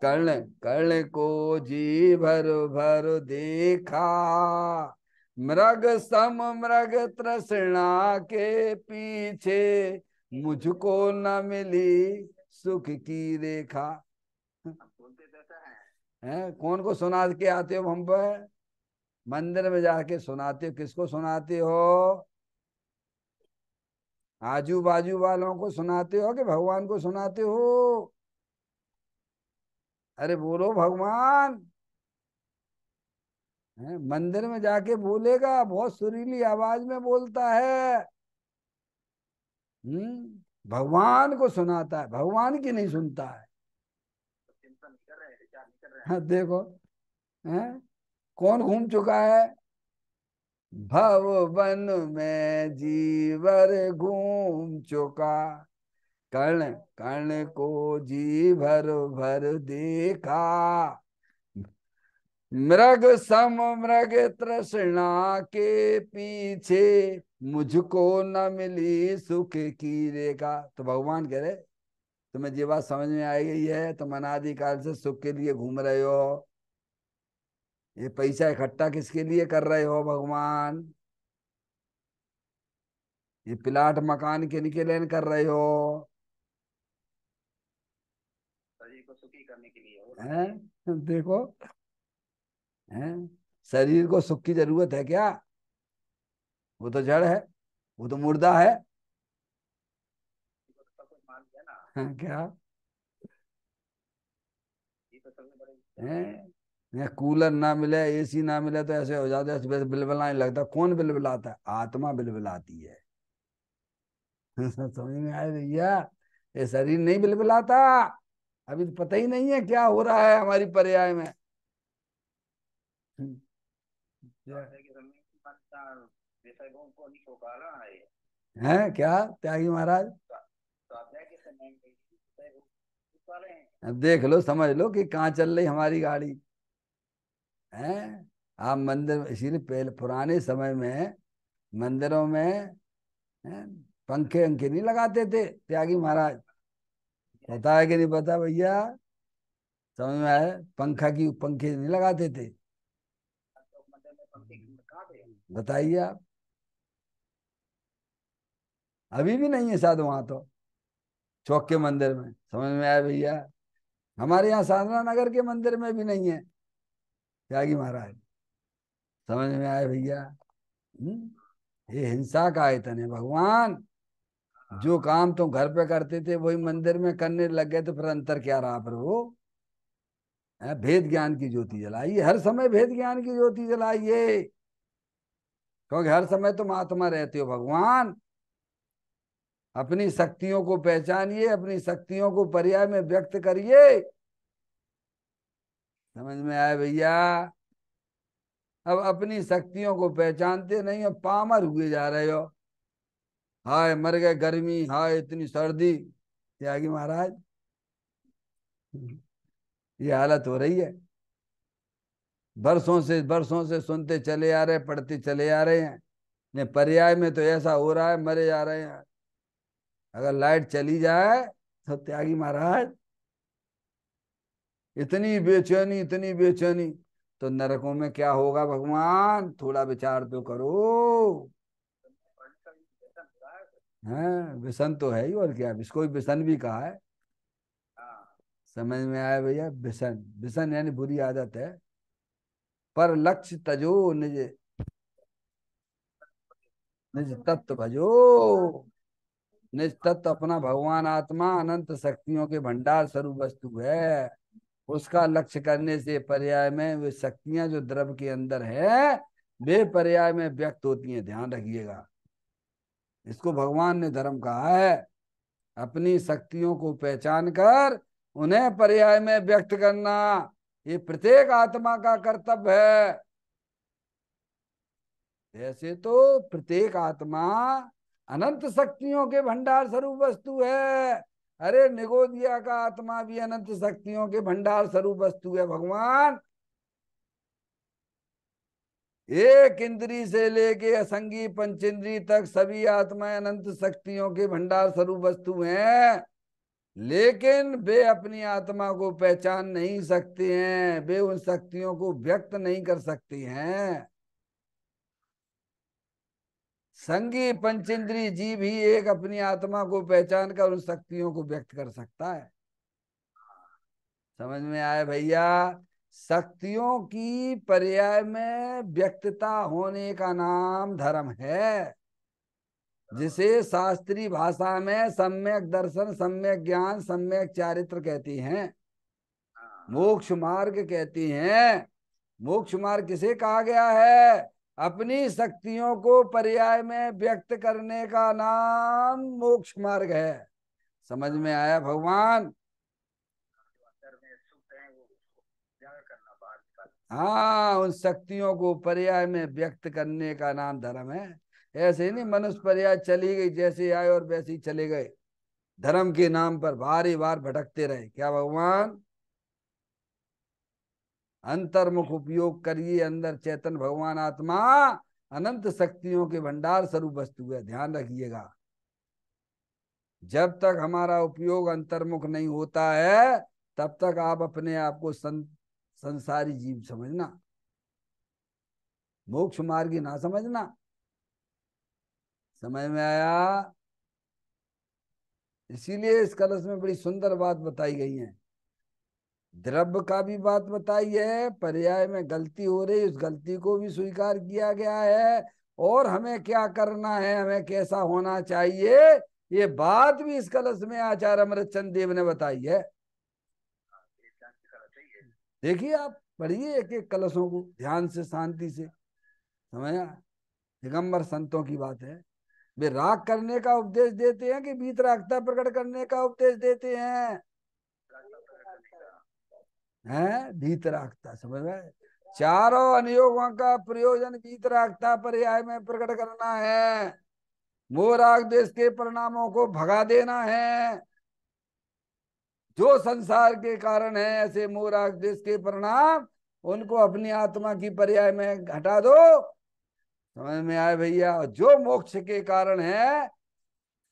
कर्ण कर्ण को जी भर भर देखा, मृग सम मृग तृष्णा के पीछे, मुझको न मिली सुख की रेखा। हम बोलते तो ऐसा है। हैं? कौन को सुना के आते हो हम पर? मंदिर में जाके सुनाते हो, किसको सुनाते हो? आजू बाजू वालों को सुनाते हो कि भगवान को सुनाते हो? अरे बोलो भगवान। मंदिर में जाके बोलेगा, बहुत सुरीली आवाज में बोलता है। भगवान को सुनाता है, भगवान की नहीं सुनता है। तो चिंतन नहीं कर रहे हैं, विचार नहीं कर रहे हैं। हाँ देखो, हैं? कौन घूम चुका है? भव वन में जीवर घूम चुका, कर्ण कर्ण को जी भर भर देखा, मृग सम मृग तृष्णा के पीछे, मुझको न मिली सुख की रेखा। तो भगवान कह रहे, तुम्हें ये बात समझ में आ गई है, तुम अनादिकाल से सुख के लिए घूम रहे हो, ये पैसा इकट्ठा किसके लिए कर रहे हो भगवान? ये प्लाट मकान के लिए कर रहे हो? शरीर को सुखी करने के लिए और हैं? देखो, हैं? शरीर को सुख की जरूरत है क्या? वो तो जड़ है, वो तो मुर्दा है। तो सब कुछ मान लिया ना। हैं? क्या ये तो सबसे बड़े है? या कूलर ना मिले, एसी ना मिले तो ऐसे हो जाता है, सुबह से बिलबिलाने लगता। कौन बिलबिलाता है? आत्मा बिलबिलाती है। समझ में आया भैया? ये शरीर नहीं बिलबिलाता। अभी तो पता ही नहीं है क्या हो रहा है हमारी पर्याय में। स्वाध्याय के समय की मान्यता विषय को नहीं छोड़ा है। है क्या त्यागी महाराज? स्वाध्याय के समय में विषय भोग वाले हैं। अब देख लो, समझ लो कि कहाँ चल रही हमारी गाड़ी है। आप मंदिर, इसीलिए पहले पुराने समय में मंदिरों में हैं, पंखे अंखे नहीं लगाते थे त्यागी महाराज। पता है कि नहीं पता भैया? समझ में आया? पंखे नहीं लगाते थे। तो मंदिर में पंक्ति कहाँ थे? बताइए आप। अभी भी नहीं है शायद वहां तो, चौक के मंदिर में। समझ में आया भैया? हमारे यहाँ साधना नगर के मंदिर में भी नहीं है त्यागी महाराज। समझ में आया भैया? ये हिंसा का आयतन है भगवान। जो काम तुम घर पे करते थे वही मंदिर में करने लग गए, तो फिर अंतर क्या रहा प्रभु? भेद ज्ञान की ज्योति जलाइए, हर समय भेद ज्ञान की ज्योति जलाइए, क्योंकि हर समय तुम आत्मा रहते हो भगवान। अपनी शक्तियों को पहचानिए, अपनी शक्तियों को पर्याय में व्यक्त करिए। समझ में आया भैया? अब अपनी शक्तियों को पहचानते नहीं, अब पामर हुए जा रहे हो। हाय मर गए गर्मी, हाय इतनी सर्दी, त्यागी महाराज ये हालत हो रही है। बरसों से सुनते चले आ रहे, पढ़ते चले आ रहे हैं, ने पर्याय में तो ऐसा हो रहा है, मरे जा रहे हैं। अगर लाइट चली जाए तो त्यागी महाराज इतनी बेचैनी, इतनी बेचैनी, तो नरकों में क्या होगा भगवान? थोड़ा विचार तो करो। हैं, व्यसन तो है ही, और क्या, इसको भी व्यसन भी कहा है। समझ में आया भैया? व्यसन, व्यसन यानी बुरी आदत है। पर लक्ष्य तजो, निज निज तत्व भजो। निज तत्व अपना भगवान आत्मा अनंत शक्तियों के भंडार स्वरूप वस्तु है। उसका लक्ष्य करने से पर्याय में वे शक्तियां जो द्रव्य के अंदर है, वे पर्याय में व्यक्त होती हैं। ध्यान रखिएगा, इसको भगवान ने धर्म कहा है। अपनी शक्तियों को पहचान कर उन्हें पर्याय में व्यक्त करना, ये प्रत्येक आत्मा का कर्तव्य है। ऐसे तो प्रत्येक आत्मा अनंत शक्तियों के भंडार स्वरूप वस्तु है। अरे निगोदिया का आत्मा भी अनंत शक्तियों के भंडार स्वरूप वस्तु है भगवान। एक इंद्री से लेके असंगी पंचेंद्री तक सभी आत्माएं अनंत शक्तियों के भंडार स्वरूप वस्तु हैं। लेकिन वे अपनी आत्मा को पहचान नहीं सकते हैं, वे उन शक्तियों को व्यक्त नहीं कर सकते हैं। संगी पंचेंद्री जीव ही एक अपनी आत्मा को पहचान कर उन शक्तियों को व्यक्त कर सकता है। समझ में आया भैया? शक्तियों की पर्याय में व्यक्तता होने का नाम धर्म है, जिसे शास्त्रीय भाषा में सम्यक दर्शन, सम्यक ज्ञान, सम्यक चारित्र कहती हैं, मोक्ष मार्ग कहती हैं। मोक्ष मार्ग किसे कहा गया है? अपनी शक्तियों को पर्याय में व्यक्त करने का नाम मोक्ष मार्ग है। समझ में आया भगवान? हाँ, उन शक्तियों को पर्याय में व्यक्त करने का नाम धर्म है। ऐसे नहीं मनुष्य पर्याय चली गई, जैसे आए और वैसे ही चले गए, धर्म के नाम पर बारी बार भटकते रहे। क्या भगवान? अंतर्मुख उपयोग करिए, अंदर चेतन भगवान आत्मा अनंत शक्तियों के भंडार स्वरूप वस्तु है। ध्यान रखिएगा, जब तक हमारा उपयोग अंतर्मुख नहीं होता है, तब तक आप अपने आप को संसारी जीव समझना, मोक्ष मार्गी ना समझना। समझ में आया? इसीलिए इस कलश में बड़ी सुंदर बात बताई गई है। द्रव्य का भी बात बताई है, पर्याय में गलती हो रही, उस गलती को भी स्वीकार किया गया है, और हमें क्या करना है, हमें कैसा होना चाहिए, ये बात भी इस कलश में आचार्य अमृतचंद देव ने बताई है। देखिए, आप पढ़िए एक एक कलशों को ध्यान से, शांति से। समझा? दिगंबर संतों की बात है। वे राग करने का उपदेश देते हैं कि वीतरागता प्रकट करने का उपदेश देते हैं? वीतरागता, समझ में? चारों अनुयोगों का प्रयोजन वीतरागता पर्याय में प्रकट करना है। मोराग देश के परिणामों को भगा देना है। जो संसार के कारण है ऐसे मोराग देश के परिणाम, उनको अपनी आत्मा की पर्याय में हटा दो। समझ में आए भैया? और जो मोक्ष के कारण है,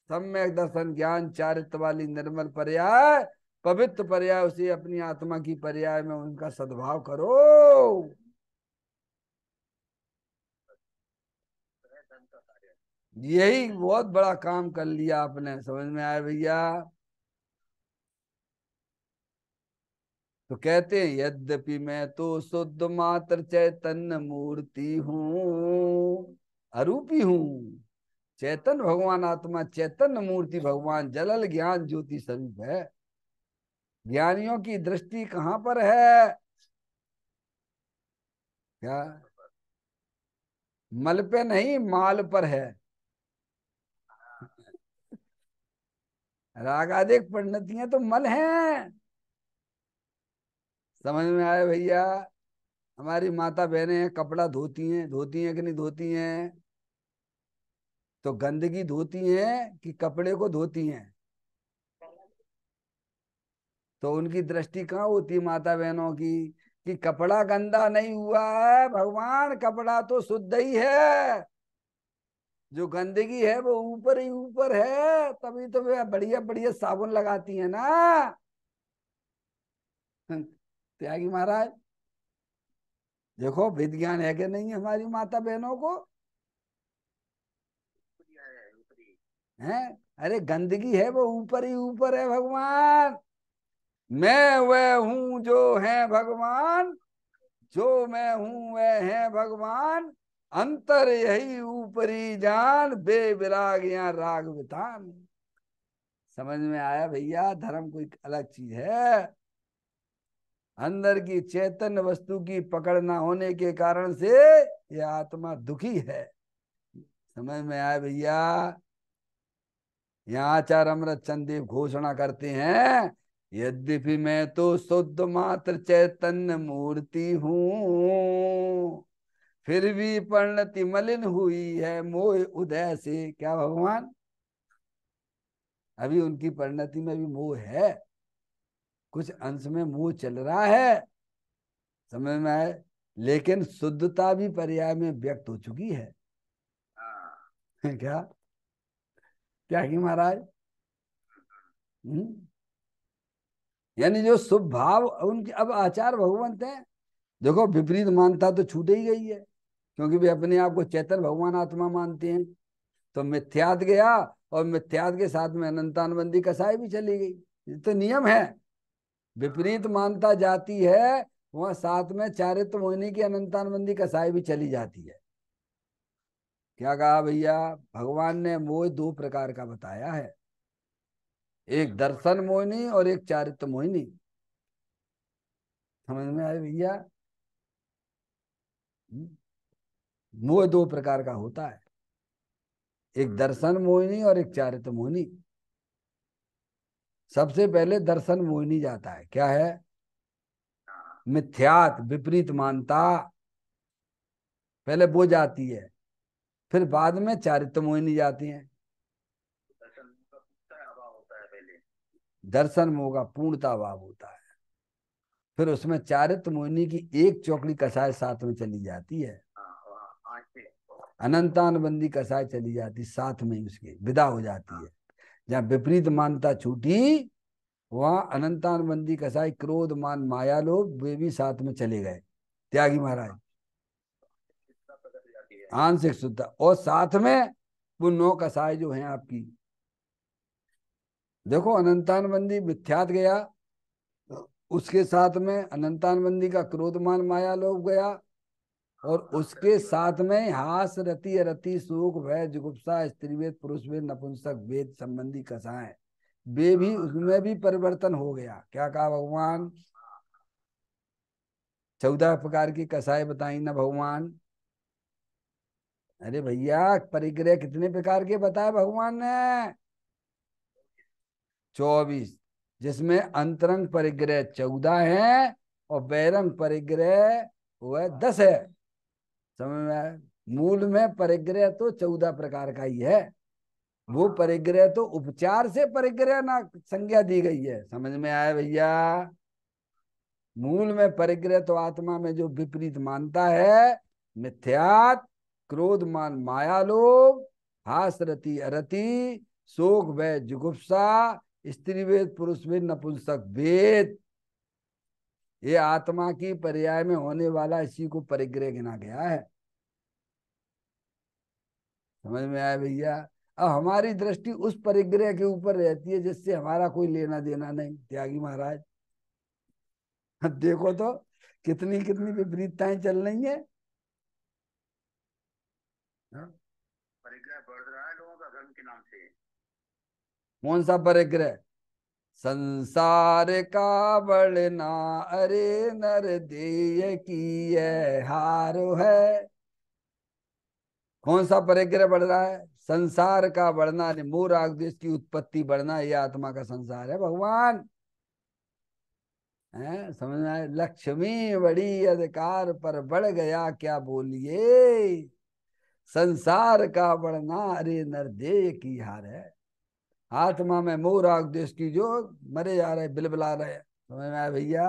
सम्यक दर्शन, ज्ञान, चारित्र वाली निर्मल पर्याय, पवित्र पर्याय, उसे अपनी आत्मा की पर्याय में उनका सद्भाव करो। यही बहुत बड़ा काम कर लिया आपने, समझ में आया भैया। तो कहते हैं यद्यपि मैं तो शुद्ध मात्र चैतन्य मूर्ति हूँ, अरूपी हूँ। चैतन्य भगवान आत्मा, चैतन्य मूर्ति भगवान जलल ज्ञान ज्योति स्वरूप है। ज्ञानियों की दृष्टि कहाँ पर है? क्या? मल पे नहीं, माल पर है। रागाधिक परिणतियां तो मल हैं। समझ में आया भैया? हमारी माता बहनें कपड़ा धोती हैं कि नहीं धोती हैं? तो गंदगी धोती हैं कि कपड़े को धोती हैं? तो उनकी दृष्टि कहाँ होती है माता बहनों की, कि कपड़ा गंदा नहीं हुआ है भगवान, कपड़ा तो शुद्ध ही है, जो गंदगी है वो ऊपर ही ऊपर है। तभी तो वे बढ़िया बढ़िया साबुन लगाती है ना। त्यागी महाराज, देखो विज्ञान है कि नहीं हमारी माता बहनों को? हैं? अरे गंदगी है वो ऊपर ही ऊपर है भगवान। मैं वह हूं जो है भगवान, जो मैं हूं वह है भगवान। अंतर यही ऊपरी जान, बेविराग या राग वितान। समझ में आया भैया? धर्म कोई अलग चीज है। अंदर की चैतन्य वस्तु की पकड़ ना होने के कारण से यह आत्मा दुखी है। समझ में आया भैया? यहाँ आचार्य अमृत चंद देव घोषणा करते हैं, यद्यपि मैं तो शुद्ध मात्र चैतन्य मूर्ति हूँ, फिर भी परिणति मलिन हुई है मोह उदय से। क्या भगवान? अभी उनकी परिणति में भी मोह है, कुछ अंश में मोह चल रहा है। समझ में आए? लेकिन शुद्धता भी पर्याय में व्यक्त हो चुकी है। क्या? क्या की महाराज? हम्म? यानी जो शुभ भाव उनके अब आचार भगवंत है। देखो विपरीत मानता तो छूट ही गई है, क्योंकि वे अपने आप को चैतन्य भगवान आत्मा मानते हैं। तो मिथ्यात गया, और मिथ्यात के साथ में अनंतानुबंधी कसाई भी चली गई। ये तो नियम है। विपरीत मानता जाती है, वहां साथ में चारित्र मोहिनी की अनंतानुबंधी कसाई भी चली जाती है। क्या कहा भैया? भगवान ने मोह दो प्रकार का बताया है, एक दर्शन मोहिनी और एक चारित्र मोहिनी। समझ में आए भैया? मोह दो प्रकार का होता है, एक दर्शन मोहिनी और एक चारित्र मोहिनी। सबसे पहले दर्शन मोहिनी जाता है, क्या है? मिथ्यात, विपरीत मानता, पहले वो जाती है, फिर बाद में चारित्र मोहिनी जाती है। दर्शन मोह का पूर्णता भाव होता है, फिर उसमें चारित्र मोहिनी की एक चौकड़ी कसाय साथ में चली जाती है, अनंतानुबंधी कसाय चली जाती साथ में ही, उसके विदा हो जाती है। जहाँ विपरीत मानता छूटी, वहां अनंतानुबंधी कसाई क्रोध मान माया लोभ वे भी साथ में चले गए। त्यागी महाराज, आंशिक शुद्ध, और साथ में वो नौ कसाय जो हैं आपकी। देखो अनंतानुबंधी मिथ्यात गया, उसके साथ में अनंतानुबंधी का क्रोधमान माया लोभ गया, और उसके साथ में हास रति रति शोक भय जुगुप्सा स्त्रीवेद पुरुषवेद नपुंसक वेद संबंधी कसाएं, वे भी उसमें भी परिवर्तन हो गया। क्या कहा भगवान? 14 प्रकार की कसाई बताई ना भगवान। अरे भैया परिग्रह कितने प्रकार के बताए भगवान ने? 24, जिसमें अंतरंग परिग्रह 14 है, और बहिरंग परिग्रह वह 10 है। समझ में आया? मूल में परिग्रह तो 14 प्रकार का ही है, वो परिग्रह तो उपचार से परिग्रह ना संज्ञा दी गई है। समझ में आया भैया? मूल में परिग्रह तो आत्मा में जो विपरीत मानता है, मिथ्यात, क्रोध मान माया लोभ, हास रति अरति, शोक भय जुगुप्सा, स्त्री वेद पुरुष वेद नपुंसक वेद, ये आत्मा की पर्याय में होने वाला इसी को परिग्रह गिना गया है। समझ में आया भैया। अब हमारी दृष्टि उस परिग्रह के ऊपर रहती है जिससे हमारा कोई लेना देना नहीं, त्यागी महाराज। अब देखो तो कितनी कितनी विपरीतताएं चल रही है। परिग्रह बढ़ रहा है लोगों का धर्म के नाम से। कौन सा परिग्रह? संसार का बढ़ना अरे नर देय की ये हारो है। कौन सा परिग्रह बढ़ रहा है? संसार का बढ़ना, मोह राग द्वेष की उत्पत्ति बढ़ना, ये आत्मा का संसार है भगवान। है समझ में आए? लक्ष्मी बड़ी अधिकार पर बढ़ गया क्या बोलिए, संसार का बढ़ना अरे नरदेह की हार है। आत्मा में मोह राग द्वेष की जो मरे जा रहे, बिलबिला रहे, समझ में आया भैया।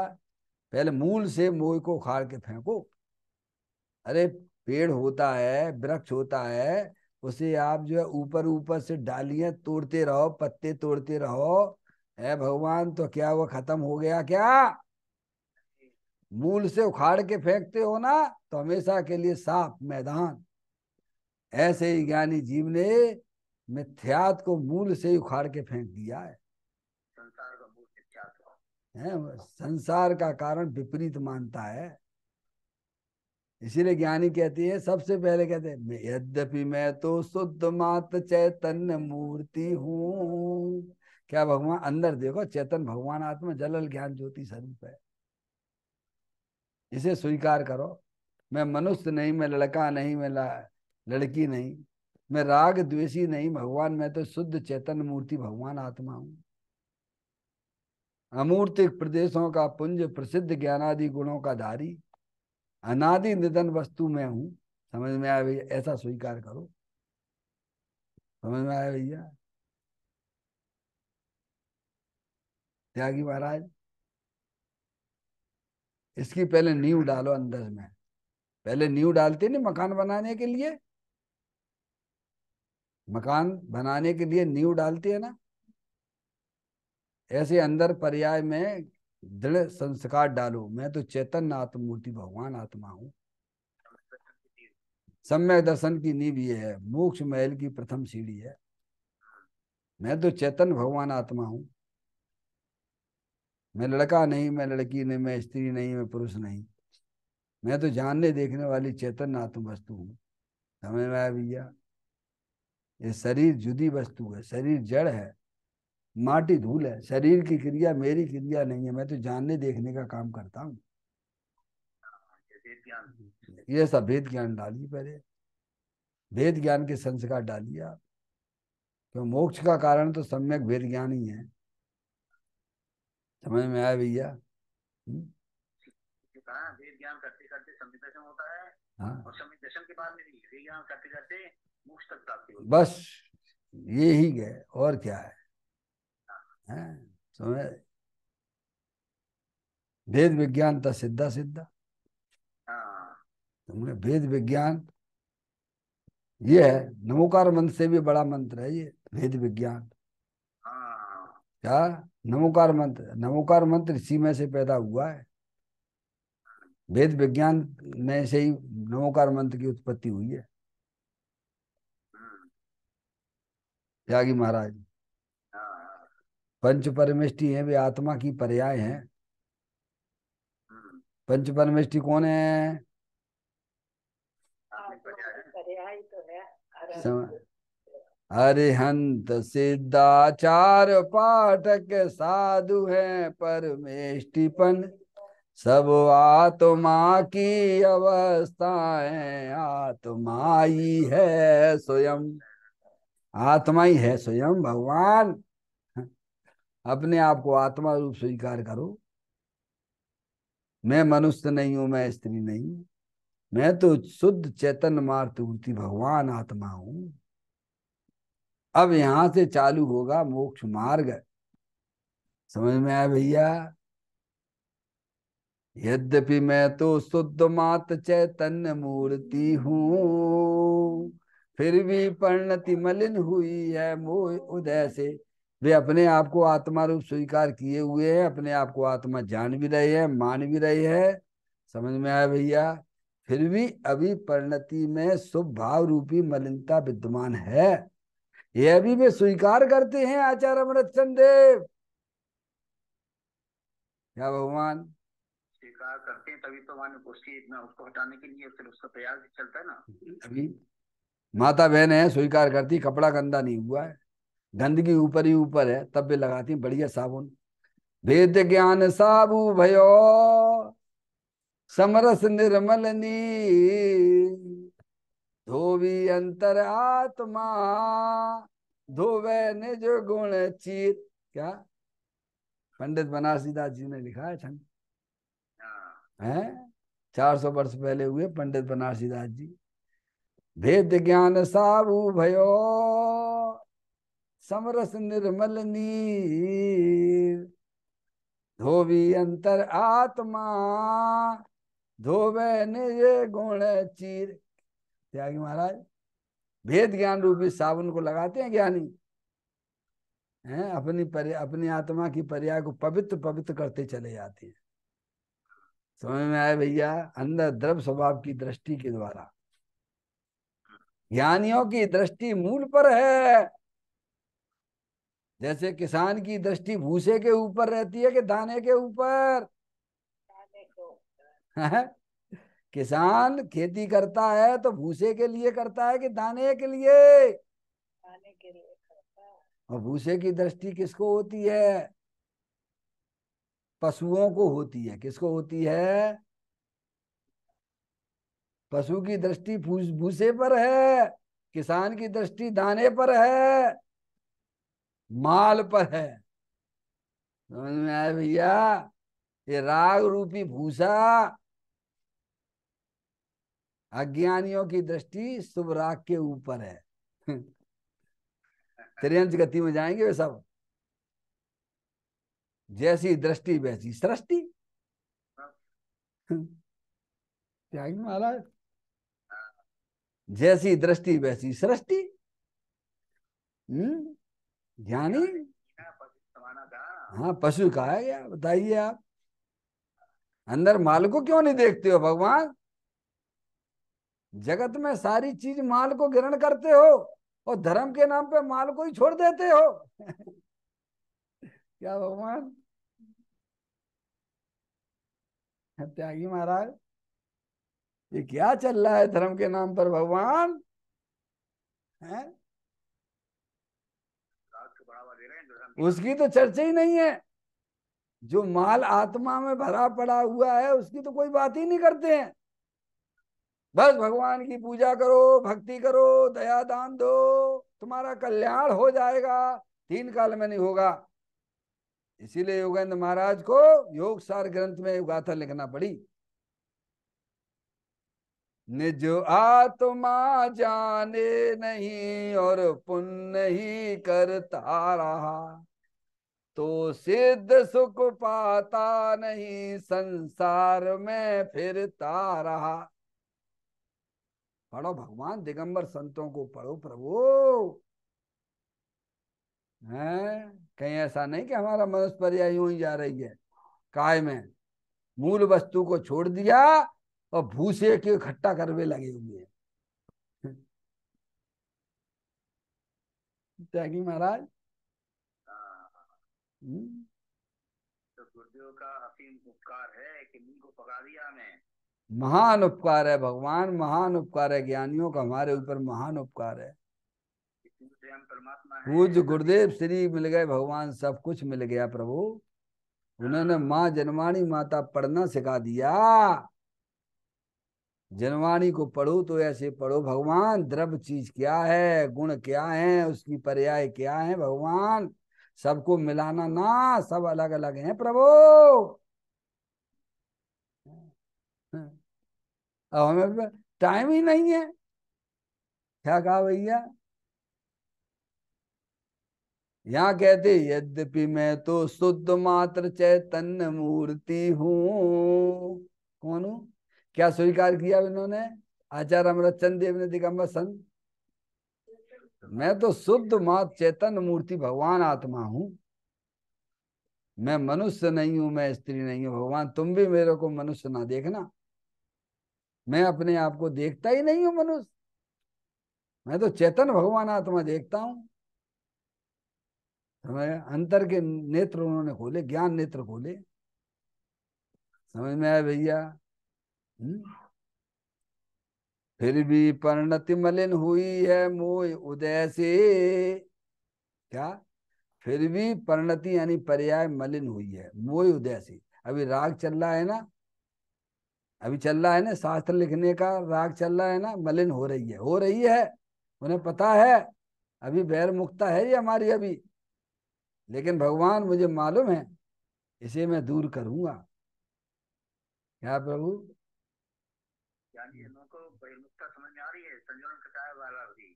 पहले मूल से मोह को उखाड़ के फेंको। अरे पेड़ होता है, वृक्ष होता है, उसे आप जो है ऊपर ऊपर से डालियां तोड़ते रहो, पत्ते तोड़ते रहो, है भगवान, तो क्या वो खत्म हो गया क्या? मूल से उखाड़ के फेंकते हो ना तो हमेशा के लिए साफ मैदान। ऐसे ही ज्ञानी जीव ने मिथ्यात को मूल से ही उखाड़ के फेंक दिया है। संसार का मूल मिथ्यात्व है, संसार का कारण विपरीत मानता है। इसीलिए ज्ञानी कहते हैं, सबसे पहले कहते हैं यद्यपि मैं तो शुद्ध मात चैतन्य मूर्ति हूँ। क्या भगवान अंदर देखो, चैतन्य भगवान आत्मा जलल ज्ञान ज्योति स्वरूप है। इसे स्वीकार करो। मैं मनुष्य नहीं, मैं लड़का नहीं, मैं लड़की नहीं, मैं राग द्वेषी नहीं भगवान, मैं तो शुद्ध चैतन्य मूर्ति भगवान आत्मा हूं। अमूर्तिक प्रदेशों का पुंज, प्रसिद्ध ज्ञानादि गुणों का धारी, अनादि निधन वस्तु में हूं। समझ में आया भैया? ऐसा स्वीकार करो। समझ में आया भैया? त्यागी महाराज, इसकी पहले नींव डालो अंदर में। पहले नींव डालते नहीं मकान बनाने के लिए, मकान बनाने के लिए नींव डालते है ना, ऐसे अंदर पर्याय में दृढ़ संस्कार डालो, मैं तो चैतन्य आत्ममूर्ति भगवान आत्मा हूं। सम्यक दर्शन की नींव ये है, मोक्ष महल की प्रथम सीढ़ी है। मैं तो चैतन्य भगवान आत्मा हूं। मैं लड़का नहीं, मैं लड़की नहीं, मैं स्त्री नहीं, मैं पुरुष नहीं, मैं तो जानने देखने वाली चैतन्य आत्म वस्तु हूं। समझ में आया भैया? ये शरीर जुदी वस्तु है, शरीर जड़ है, माटी धूल है, शरीर की क्रिया मेरी क्रिया नहीं है, मैं तो जानने देखने का काम करता हूँ। ये सब भेद ज्ञान डालिए, पहले भेद ज्ञान के संस्कार डालिए आप, क्यों मोक्ष का कारण तो सम्यक भेद ज्ञान ही है। समझ में आया भैया? वेद ज्ञान करते करते संवित दर्शन होता है। हाँ, और संवित दर्शन के बाद में वेद ज्ञान करते करते मोक्ष तक प्राप्ति होती है। बस ये ही है, और क्या है? समझ? भेद विज्ञान था सिद्धा सिद्धा। हाँ तुमने भेद विज्ञान, ये है नमोकार मंत्र से भी बड़ा मंत्र है ये भेद विज्ञान। हाँ क्या? नमोकार मंत्र, नमोकार मंत्र इसी में से पैदा हुआ है। वेद विज्ञान में से ही नमोकार मंत्र की उत्पत्ति हुई है। त्यागी महाराज, हाँ पंच परमेष्टि हैं, वे आत्मा की पर्याय हैं। पंच परमेष्टि कौन है? पर्याय तो है। अरिहंत सिद्धाचार पाठक साधु हैं परमेष्टिपन, सब आत्मा की अवस्थाएं, आत्मा ही है स्वयं। आत्मा ही है स्वयं भगवान। अपने आप को आत्मा रूप स्वीकार करो। मैं मनुष्य नहीं हूं, मैं स्त्री नहीं हूं, मैं तो शुद्ध चैतन्य मातृमूर्ति भगवान आत्मा हूं। अब यहां से चालू होगा मोक्ष मार्ग। समझ में आया भैया? यद्यपि मैं तो शुद्ध मात चैतन्य मूर्ति हूँ, फिर भी परिणति मलिन हुई है मोह उदय से। वे अपने आप को आत्मा रूप स्वीकार किए हुए हैं, अपने आप को आत्मा जान भी रहे हैं, मान भी रहे हैं। समझ में आया भैया? फिर भी अभी परिणति में शुभ भाव रूपी मलिनता विद्यमान है, यह भी वे स्वीकार करते हैं आचार्य अमृतचंद देव। क्या भगवान स्वीकार करते हैं, तभी तो माने उसको हटाने के लिए फिर उसका प्रयास भी चलता है ना। अभी माता बहन है स्वीकार करती, कपड़ा गंदा नहीं हुआ है, गंदगी ऊपर ही ऊपर है, तब भी लगाती बढ़िया साबुन। वेद ज्ञान साबु भयो समरस निर्मल नीर, धोवी अंतर आत्मा धोवे निज गुण चीर। क्या पंडित बनारसी दास जी ने लिखा है छंद है, 400 वर्ष पहले हुए पंडित बनारसी दास जी। भेद ज्ञान साबु भयो समरस निर्मल नीर, धोवी अंतर आत्मा धोवे निज गुण चीर। त्यागी महाराज भेद ज्ञान रूपी साबुन को लगाते हैं ज्ञानी हैं, अपनी आत्मा की पर्याय को पवित्र पवित्र करते चले जाते हैं। समझ में आए भैया, अंदर द्रव्य स्वभाव की दृष्टि के द्वारा। ज्ञानियों की दृष्टि मूल पर है, जैसे किसान की दृष्टि भूसे के ऊपर रहती है कि दाने के ऊपर। किसान खेती करता है तो भूसे के लिए करता है कि दाने के लिए? दाने के लिए करता है। और भूसे की दृष्टि किसको होती है? पशुओं को होती है। किसको होती है? पशु की दृष्टि भूसे पर है, किसान की दृष्टि दाने पर है, माल पर है। समझ में आया भैया? ये राग रूपी भूसा अज्ञानियों की दृष्टि शुभ राग के ऊपर है। त्रियंच गति में जाएंगे वे सब। जैसी दृष्टि वैसी सृष्टि। त्यागी महाराज, जैसी दृष्टि वैसी सृष्टि। ज्ञानी हाँ पशु का है क्या? बताइए आप, अंदर माल को क्यों नहीं देखते हो भगवान? जगत में सारी चीज माल को ग्रहण करते हो और धर्म के नाम पे माल को ही छोड़ देते हो। क्या भगवान? त्यागी महाराज, ये क्या चल रहा है धर्म के नाम पर भगवान? है उसकी तो चर्चा ही नहीं है। जो माल आत्मा में भरा पड़ा हुआ है उसकी तो कोई बात ही नहीं करते हैं। बस भगवान की पूजा करो, भक्ति करो, दया दान दो, तुम्हारा कल्याण हो जाएगा। 3 काल में नहीं होगा। इसीलिए योगेंद्र महाराज को योग सार ग्रंथ में गाथा लिखना पड़ी। निज आत्मा जाने नहीं और पुण्य ही करता रहा, तो सिद्ध सुख पाता नहीं संसार में फिरता रहा। पढ़ो भगवान, दिगंबर संतों को पढ़ो प्रभु। है कहीं ऐसा नहीं कि हमारा मनुष्य पर्याय यूं ही जा रही है। काय में मूल वस्तु को छोड़ दिया और भूसे के इकट्ठा करवे लगे हुए हैं। त्यागी महाराज। तो गुरुदेव का असीम उपकार है कि नींद को पका दिया हमें। महान उपकार है भगवान, महान उपकार है ज्ञानियों का हमारे ऊपर, महान उपकार है। परमात्मा है। पूज्य गुरुदेव श्री मिल गए भगवान, सब कुछ मिल गया प्रभु। उन्होंने माँ जनवाणी माता पढ़ना सिखा दिया। जनवाणी को पढ़ो तो ऐसे पढ़ो भगवान, द्रव्य चीज क्या है, गुण क्या है, उसकी पर्याय क्या है भगवान। सबको मिलाना ना, सब अलग अलग हैं प्रभु। अब हमें टाइम ही नहीं है। क्या कहा भैया? यहाँ कहते यद्यपि मैं तो शुद्ध मात्र चैतन्य मूर्ति हूँ। कौन हूँ? क्या स्वीकार किया इन्होंने? आचार्य अमृतचंद देव ने, दिगंबर संत। मैं तो शुद्ध मात्र चैतन्य मूर्ति भगवान आत्मा हूँ। मैं मनुष्य नहीं हूं, मैं स्त्री नहीं हूं। भगवान तुम भी मेरे को मनुष्य ना देखना। मैं अपने आप को देखता ही नहीं हूं मनुष्य, मैं तो चेतन भगवान आत्मा देखता हूं। समझ, अंतर के नेत्र उन्होंने खोले, ज्ञान नेत्र खोले। समझ में आया भैया? हम्म? फिर भी परिणति मलिन हुई है मोह उदय से। क्या? फिर भी परिणति यानी पर्याय मलिन हुई है मोह उदय से। अभी राग चल रहा है ना, अभी चल रहा है ना, शास्त्र लिखने का राग चल रहा है ना, मलिन हो रही है, हो रही है। उन्हें पता है अभी बैर मुक्ता है ये हमारी अभी, लेकिन भगवान मुझे मालूम है इसे मैं दूर करूंगा। क्या प्रभु? यानी इनको बहिर्मुखता समझ में आ रही है, संजोलन कटाए वाला भी।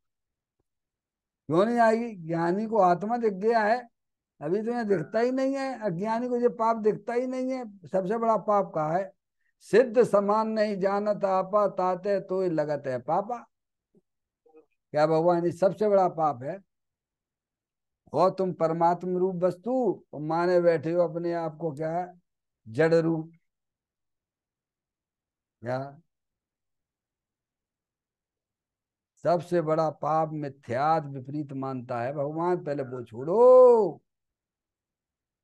क्यों नहीं आएगी? ज्ञानी को आत्मा दिख गया है, अभी तुम्हें दिखता ही नहीं है। अज्ञानी को ये पाप दिखता ही नहीं है। सबसे बड़ा पाप कहा है? सिद्ध समान नहीं जानत आपा ताते तो लगत है पापा। क्या भगवान ये सबसे बड़ा पाप है? और तुम परमात्म रूप वस्तु और माने बैठे हो अपने आप को क्या है, जड़ रूप। क्या? सबसे बड़ा पाप मिथ्यात विपरीत मानता है भगवान। पहले वो छोड़ो,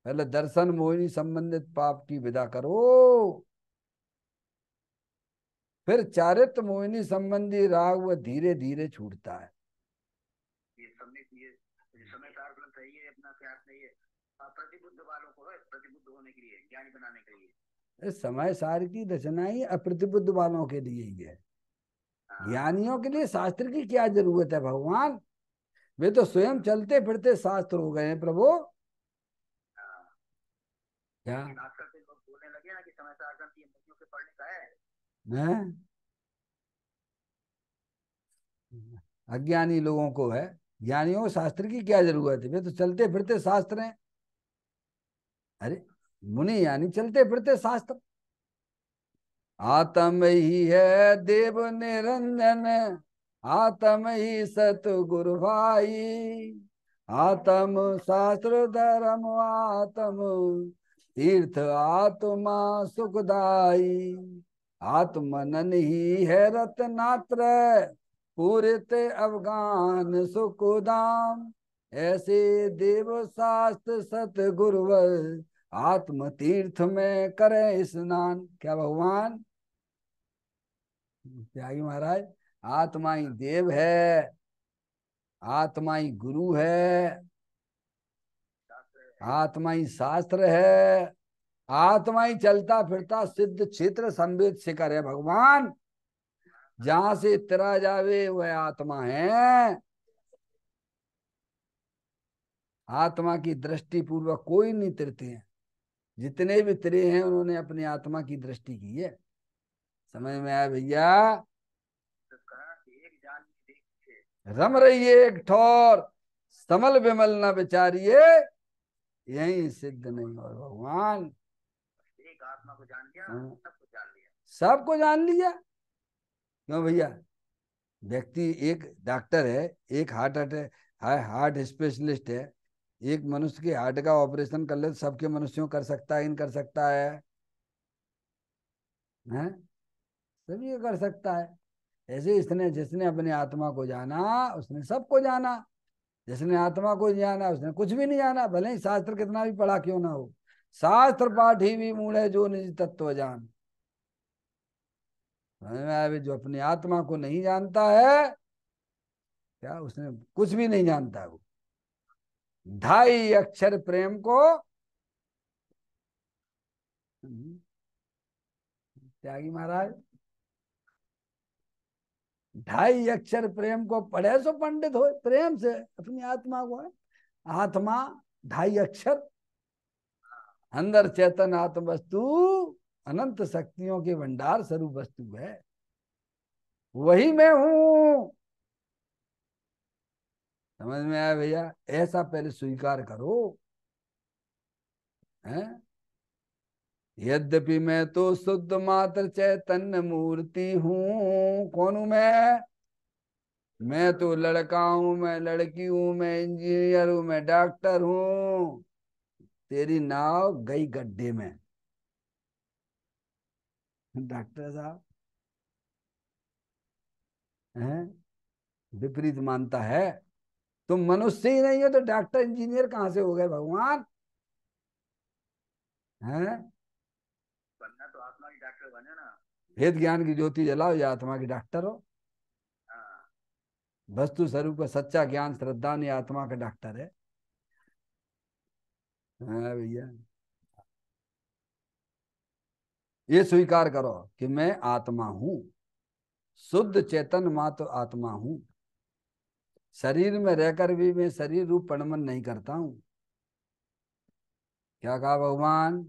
पहले दर्शन मोहिनी संबंधित पाप की विदा करो, फिर चारित्र मोहिनी संबंधी राग वह धीरे धीरे छूटता है। ये समय ये समय सार ग्रंथ है, ये अपना क्या नहीं है, प्रतिबुद्ध वालों को है, प्रतिबुद्ध होने के लिए, ज्ञानी बनाने के लिए। इस समय सार की रचना ही अप्रतिबुद्ध वालों के लिए ही है। हाँ। ज्ञानियों के लिए शास्त्र की क्या जरूरत है भगवान? वे तो स्वयं चलते फिरते शास्त्र हो गए हैं प्रभु। हाँ। क्या? लेकिन आजकल से लोग बोलने लगे ना कि समय सार ग्रंथ ये मुनियों के पढ़ने का है। है? अज्ञानी लोगों को है, ज्ञानियों को शास्त्र की क्या जरूरत है? वे तो चलते फिरते शास्त्र हैं। अरे, मुनि यानी चलते फिरते शास्त्र। आत्म ही है देव निरंजन, आत्म ही सतगुरु भाई, आत्म शास्त्र धर्म आत्म तीर्थ आत्मा सुखदाई, आत्मनन ही है रत्नात्र पूरित अवगान सुखदाम, ऐसे देव शास्त्र सतगुरुवर आत्म तीर्थ में करे स्नान। क्या भगवान? त्यागी महाराज, आत्मा ही देव है, आत्मा ही गुरु है, आत्मा ही शास्त्र है, आत्मा ही चलता फिरता सिद्ध क्षेत्र संवेद शिखर है भगवान। जहां से तिरा जावे वह आत्मा है। आत्मा की दृष्टि पूर्वक कोई नहीं तिरते हैं। जितने भी तिरे हैं उन्होंने अपनी आत्मा की दृष्टि की है। समझ में आया भैया? तो कहा कि एक जान देख के रम रही एक ठौर, समल विमल न विचारिए, यही सिद्ध नहीं और भगवान। एक आत्मा को जान लिया, हाँ, सबको जान लिया। सबको जान लिया। क्यों भैया? व्यक्ति एक डॉक्टर है, एक हार्ट अटैक हार्ट स्पेशलिस्ट है, एक मनुष्य के हार्ट का ऑपरेशन कर ले तो सबके मनुष्यों कर सकता है, इन कर सकता है? सभी ये कर सकता है। ऐसे इसने जिसने अपने आत्मा को जाना उसने सबको जाना, जिसने आत्मा को जाना उसने कुछ भी नहीं जाना, भले ही शास्त्र कितना भी पढ़ा क्यों ना हो। शास्त्र पाठी भी मूढ़े जो निज तत्व जान। समझ में आया? जो अपनी आत्मा को नहीं जानता है, क्या उसने कुछ भी नहीं जानता है वो। ढाई अक्षर प्रेम को, त्यागी महाराज, ढाई अक्षर प्रेम को पढ़े सो पंडित हो। प्रेम से अपनी आत्मा को है। आत्मा ढाई अक्षर, अंदर चेतन आत्म वस्तु अनंत शक्तियों के भंडार स्वरूप वस्तु है, वही मैं हूं। समझ में आया भैया? ऐसा पहले स्वीकार करो। है? यद्यपि मैं तो शुद्ध मात्र चैतन्य मूर्ति हूं। कौन हूं मैं? मैं तो लड़का हूं, मैं लड़की हूं, मैं इंजीनियर हूं, मैं डॉक्टर हूं। तेरी नाव गई गड्ढे में डॉक्टर साहब। हैं, विपरीत मानता है। तुम मनुष्य ही नहीं हो तो डॉक्टर इंजीनियर कहां से हो गए भगवान? हैं? बनना तो आत्मा की डॉक्टर बने ना। वेद ज्ञान की ज्योति जलाओ या आत्मा की डॉक्टर हो। हाँ। वस्तु स्वरूप का सच्चा ज्ञान श्रद्धा ने आत्मा का डॉक्टर है। हाँ भैया, ये स्वीकार करो कि मैं आत्मा हूं, शुद्ध चेतन मात्र आत्मा हूं। शरीर में रहकर भी मैं शरीर रूप पणमन नहीं करता हूं। क्या कहा भगवान?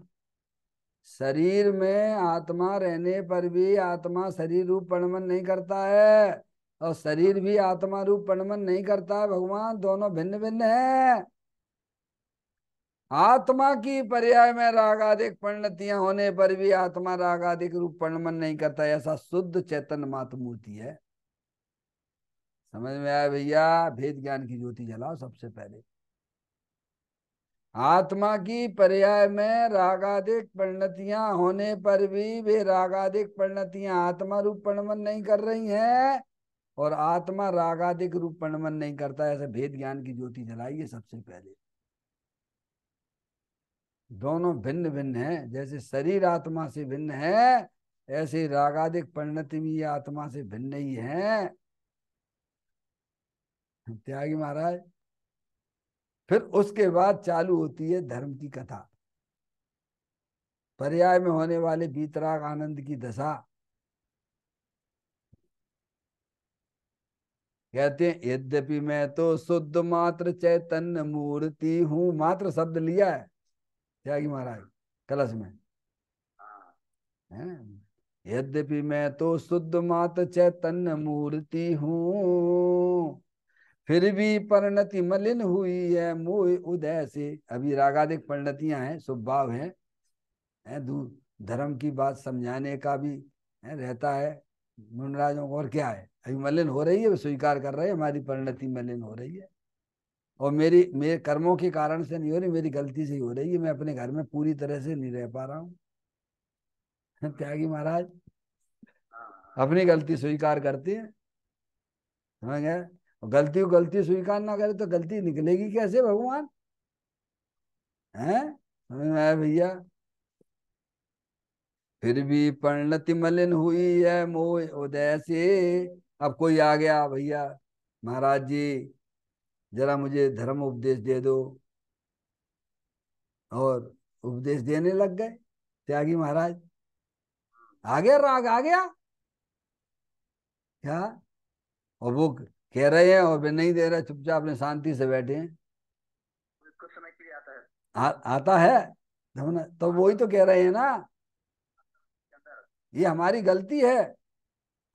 शरीर में आत्मा रहने पर भी आत्मा शरीर रूप पणमन नहीं करता है, और शरीर भी आत्मा रूप पणमन नहीं करता है भगवान, दोनों भिन्न भिन्न है। आत्मा की पर्याय में रागादिक परिणतियां होने पर भी आत्मा रागादिक रूप पणमन नहीं करता, ऐसा शुद्ध चेतन मात्र मूर्ति है। समझ में आया भैया? भेद ज्ञान की ज्योति जलाओ सबसे पहले। आत्मा की पर्याय में रागादिक परिणतियां होने पर भी वे रागादिक परिणतियां आत्मा रूप पणमन नहीं कर रही हैं, और आत्मा रागादिक रूप पणमन नहीं करता, ऐसे भेद ज्ञान की ज्योति जलाइए सबसे पहले। दोनों भिन्न भिन्न हैं, जैसे शरीर आत्मा से भिन्न है, ऐसे रागादिक परिणति भी आत्मा से भिन्न ही है। त्यागी महाराज, फिर उसके बाद चालू होती है धर्म की कथा। पर्याय में होने वाले वीतराग आनंद की दशा। कहते हैं यद्यपि मैं तो शुद्ध मात्र चैतन्य मूर्ति हूं, मात्र शब्द लिया है त्यागी महाराज कलश में हाँ। है। यद्यपि मैं तो शुद्ध मात्र चैतन्य मूर्ति हूं, फिर भी परिणति मलिन हुई है मोह उदय से। अभी रागादिक परिणतियां हैं, स्वभाव है दूर। धर्म की बात समझाने का भी रहता है मुनराजों को, और क्या है, अभी मलिन हो रही है, वो स्वीकार कर रहे हैं हमारी परिणति मलिन हो रही है, और मेरे कर्मों के कारण से नहीं हो रही, मेरी गलती से ही हो रही है, मैं अपने घर में पूरी तरह से नहीं रह पा रहा हूँ। त्यागी महाराज हाँ। अपनी गलती स्वीकार करते हैं, समझ गए? और गलती को गलती स्वीकार ना करे तो गलती निकलेगी कैसे भगवान? हैं? समझ में आया भैया? फिर भी परिणति मलिन हुई है मोह उदय से। अब कोई आ गया, भैया महाराज जी जरा मुझे धर्म उपदेश दे दो, और उपदेश देने लग गए त्यागी महाराज। आ गया राग, आ गया क्या? और वो कह रहे हैं और वे नहीं दे रहे, चुपचाप अपने शांति से बैठे हैं। कुछ समय के लिए आता है। आता है तो वही तो कह रहे हैं ना, अंदर। ये हमारी गलती है,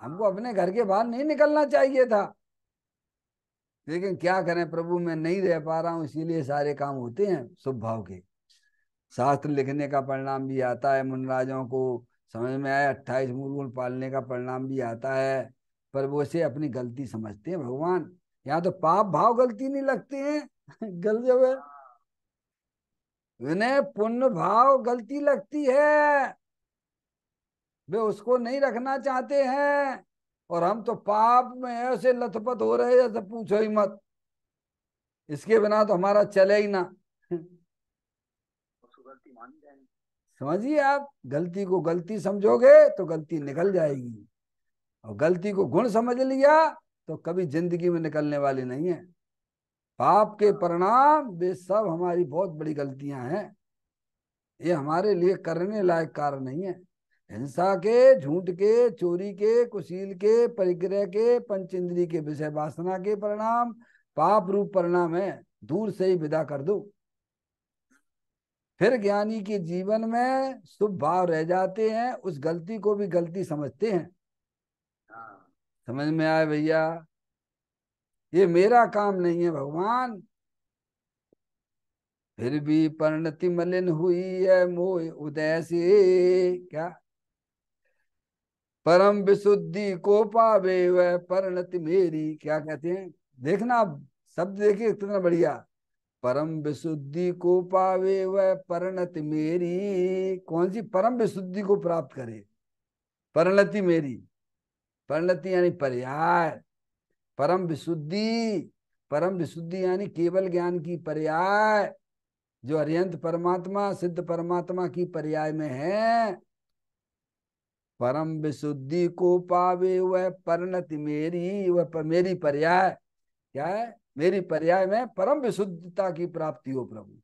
हमको अपने घर के बाहर नहीं निकलना चाहिए था, लेकिन क्या करें प्रभु, मैं नहीं रह पा रहा हूं, इसीलिए सारे काम होते हैं शुभ भाव के। शास्त्र लिखने का परिणाम भी आता है मुनराजों को, समझ में आया, 28 मूल गुण पालने का परिणाम भी आता है, पर वो से अपनी गलती समझते हैं भगवान। यहाँ तो पाप भाव गलती नहीं लगते हैं गल जब है, हाँ। उन्हें पुण्य भाव गलती लगती है, वे उसको नहीं रखना चाहते हैं, और हम तो पाप में ऐसे लथपथ हो रहे हैं जैसे पूछो ही मत, इसके बिना तो हमारा चले ही ना उसको गलती मानी जाएगी। समझिए आप, गलती को गलती समझोगे तो गलती निकल जाएगी, और गलती को गुण समझ लिया तो कभी जिंदगी में निकलने वाली नहीं है। पाप के परिणाम वे सब हमारी बहुत बड़ी गलतियां हैं, ये हमारे लिए करने लायक कार्य नहीं है। हिंसा के, झूठ के, चोरी के, कुशील के, परिग्रह के, पंच इंद्रिय के विषय वासना के परिणाम पाप रूप परिणाम है, दूर से ही विदा कर दो। फिर ज्ञानी के जीवन में शुभ भाव रह जाते हैं, उस गलती को भी गलती समझते हैं। हाँ। समझ में आया भैया? ये मेरा काम नहीं है भगवान। फिर भी परिणति मलिन हुई है मोह उदय से। क्या? परम विशुद्धि को पावे वह परिणति मेरी। क्या कहते हैं? देखना आप, शब्द देखिए कितना बढ़िया। परम विशुद्धि को पावे वह परिणति मेरी। कौन सी परम विशुद्धि को प्राप्त करे? परिणति मेरी। परिणति यानी पर्याय, परम विशुद्धि, परम विशुद्धि यानी केवल ज्ञान की पर्याय, जो अरिहंत परमात्मा सिद्ध परमात्मा की पर्याय में है। परम विशुद्धि को पावे वह परिणति मेरी, वह मेरी पर्याय क्या है, मेरी पर्याय में परम विशुद्धता की प्राप्ति हो प्रभु।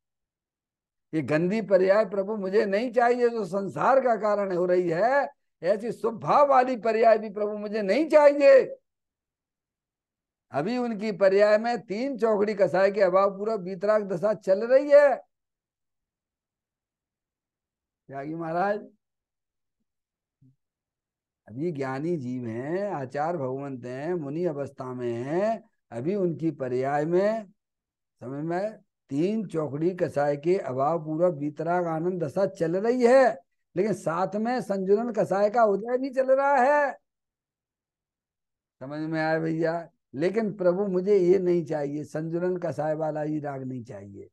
ये गंदी पर्याय प्रभु मुझे नहीं चाहिए जो संसार का कारण हो रही है, ऐसी स्वभाव वाली पर्याय भी प्रभु मुझे नहीं चाहिए। अभी उनकी पर्याय में 3 चौकड़ी कसाय के अभाव पूर्वक वीतराग दशा चल रही है। त्यागी महाराज अभी ज्ञानी जीव हैं, आचार भगवंत हैं, मुनि अवस्था में हैं, अभी उनकी पर्याय में समझ में 3 चौकड़ी कसाय के अभाव पूर्वक वीतराग आनंद दशा चल रही है, लेकिन साथ में संजुलन कसाय का उदय भी चल रहा है। समझ में आया भैया? लेकिन प्रभु मुझे ये नहीं चाहिए, संजुलन कसाय वाला ही राग नहीं चाहिए,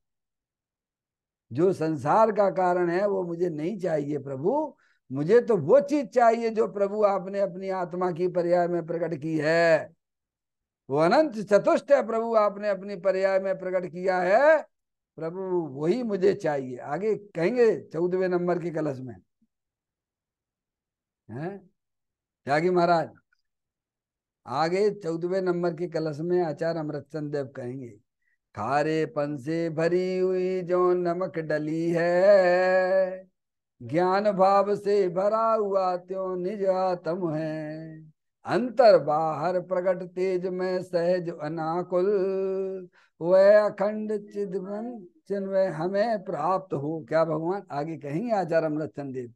जो संसार का कारण है वो मुझे नहीं चाहिए प्रभु। मुझे तो वो चीज चाहिए जो प्रभु आपने अपनी आत्मा की पर्याय में प्रकट की है, वो अनंत चतुष्ट है प्रभु आपने अपनी पर्याय में प्रकट किया है प्रभु, वही मुझे चाहिए। आगे कहेंगे 14वें नंबर के कलश में हैं त्यागी महाराज, आगे 14वें नंबर के कलश में आचार्य अमृतचंद देव कहेंगे, खारेपन से भरी हुई जो नमक डली है, ज्ञान भाव से भरा हुआ त्यों निज आत्म है, अंतर बाहर प्रकट तेज में सहज अनाकुल, वह अखंड चिदवन चिन्ह हमें प्राप्त हो। क्या भगवान आगे कहेंगे आचार्य अमृतचंद देव,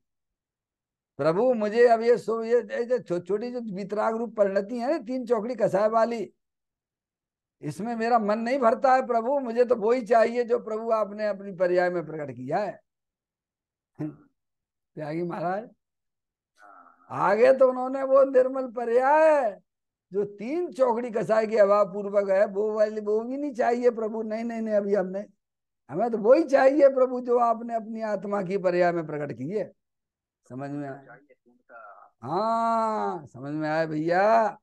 प्रभु मुझे अब ये सो ये छोटी जो वितराग रूप परिणति है 3 चौकड़ी कसाय वाली, इसमें मेरा मन नहीं भरता है प्रभु, मुझे तो वही चाहिए जो प्रभु आपने अपनी पर्याय में प्रकट किया है। त्यागी महाराज आगे तो उन्होंने वो निर्मल पर्याय जो 3 चौकड़ी कसाय के अभाव पूर्वक है वो वाली वो भी नहीं चाहिए प्रभु। नहीं नहीं नहीं, अभी हमें तो वही चाहिए प्रभु जो आपने अपनी आत्मा की पर्याय में प्रकट की है। समझ में आया? हाँ समझ में आया भैया।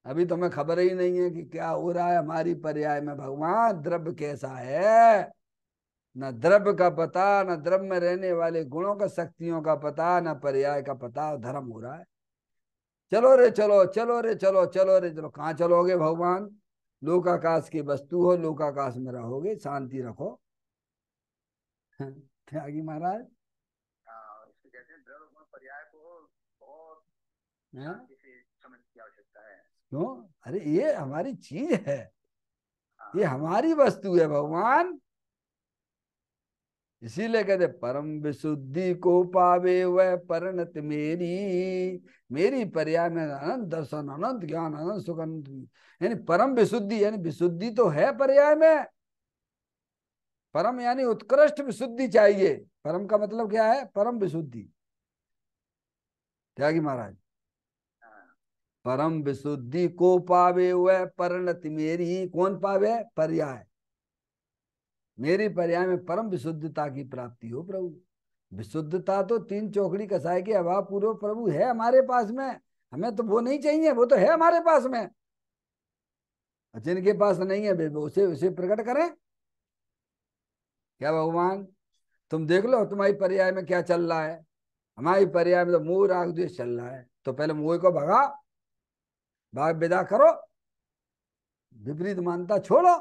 अभी तो हमें खबर ही नहीं है कि क्या हो रहा है हमारी पर्याय में भगवान, द्रव्य कैसा है, न द्रव्य का पता, न द्रव्य में रहने वाले गुणों का शक्तियों का पता, न पर्याय का पता, धर्म हो रहा है। चलो रे चलो, चलो रे चलो, चलो रे चलो, कहाँ चलोगे भगवान? लोकाकाश की वस्तु हो, लोकाकाश में रहोगे, शांति रखो। त्यागी महाराज इसको कहते हैं द्रव्य गुण पर्याय को बहुत हैं? शांति से समझ की आवश्यकता है। क्यों? अरे ये हमारी चीज है, ये हमारी वस्तु है भगवान, इसीलिए कहते परम विशुद्धि को पावे वह परिणत मेरी, मेरी पर्याय में अनंत दर्शन, अनंत ज्ञान, अनंत सुख, अनंत, यानी परम विशुद्धि, यानी विशुद्धि तो है पर्याय में, परम यानी उत्कृष्ट विशुद्धि चाहिए। परम का मतलब क्या है? परम विशुद्धि। त्यागी महाराज परम विशुद्धि को पावे वह परिणति मेरी, कौन पावे? पर्याय, मेरी पर्याय में परम विशुद्धता की प्राप्ति हो प्रभु। विशुद्धता तो 3 चौकड़ी कसाय के अभाव पूर्व प्रभु है हमारे पास में, हमें तो वो नहीं चाहिए, वो तो है हमारे पास में। जिनके पास नहीं है वे उसे उसे प्रकट करें। क्या भगवान तुम देख लो तुम्हारी पर्याय में क्या चल रहा है, हमारी पर्याय में तो मोह राग द्वेष चल रहा है, तो पहले मोह को भगा, भाग विदा करो, विपरीत मानता छोड़ो।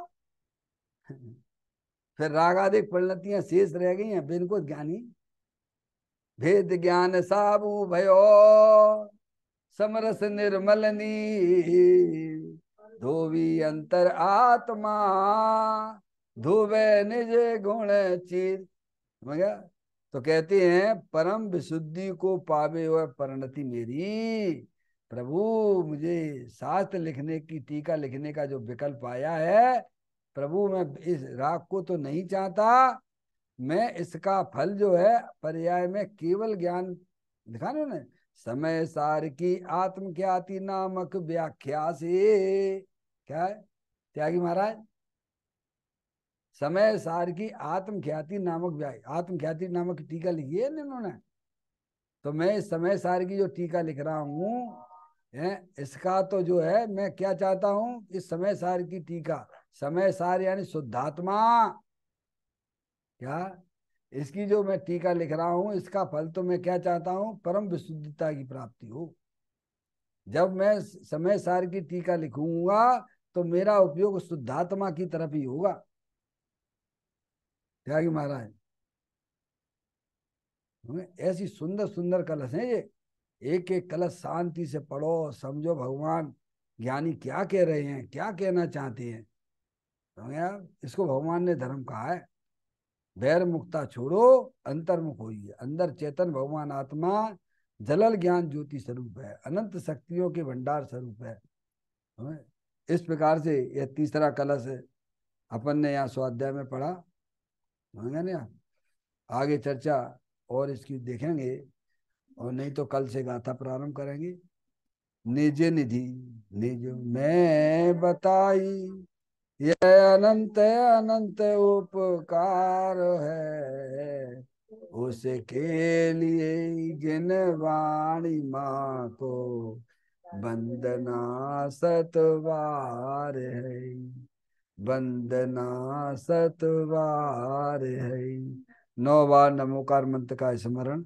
फिर रागादिक परिणतियां शेष रह गई हैं, इनको ज्ञानी भेद ज्ञान साबु भयो समरस निर्मलनी, धोवी अंतर आत्मा धोवे निज गुण चीर। समझ गया? तो कहते हैं परम विशुद्धि को पावे वह परिणति मेरी। प्रभु मुझे शास्त्र लिखने की, टीका लिखने का जो विकल्प आया है प्रभु, मैं इस राग को तो नहीं चाहता, मैं इसका फल जो है पर्याय में केवल ज्ञान दिखा उन्होंने, समय सार की आत्म ख्याति नामक व्याख्या से। क्या है त्यागी महाराज? समय सार की आत्म ख्याति नामक, आत्म ख्याति नामक टीका लिखी है इन्होंने, तो मैं इस समय सार की जो टीका लिख रहा हूं है। इसका तो जो है मैं क्या चाहता हूं, इस समय सार की टीका, समय सार यानी शुद्धात्मा, क्या, इसकी जो मैं टीका लिख रहा हूं, इसका फल तो मैं क्या चाहता हूं, परम विशुद्धता की प्राप्ति हो। जब मैं समय सार की टीका लिखूंगा तो मेरा उपयोग शुद्धात्मा की तरफ ही होगा। त्यागी महाराज, ऐसी सुंदर सुंदर कलश हैं ये। एक एक कलश शांति से पढ़ो, समझो भगवान ज्ञानी क्या कह रहे हैं, क्या कहना चाहते हैं। तो यार इसको भगवान ने धर्म कहा है, वैर मुक्ता छोड़ो, अंतर्मुख होइए। अंदर चेतन भगवान आत्मा जलल ज्ञान ज्योति स्वरूप है, अनंत शक्तियों के भंडार स्वरूप है। इस प्रकार से यह तीसरा कलश है अपन ने यहाँ स्वाध्याय में पढ़ा। समझ गए ना। आगे चर्चा और इसकी देखेंगे, और नहीं तो कल से गाथा प्रारंभ करेंगे। निज निधि निज मैं बताई, यह अनंत अनंत उपकार है, उसके लिए जिन वाणी माँ को वंदना सतवार है, वंदना सतवार है। 9 बार नमोकार मंत्र का स्मरण।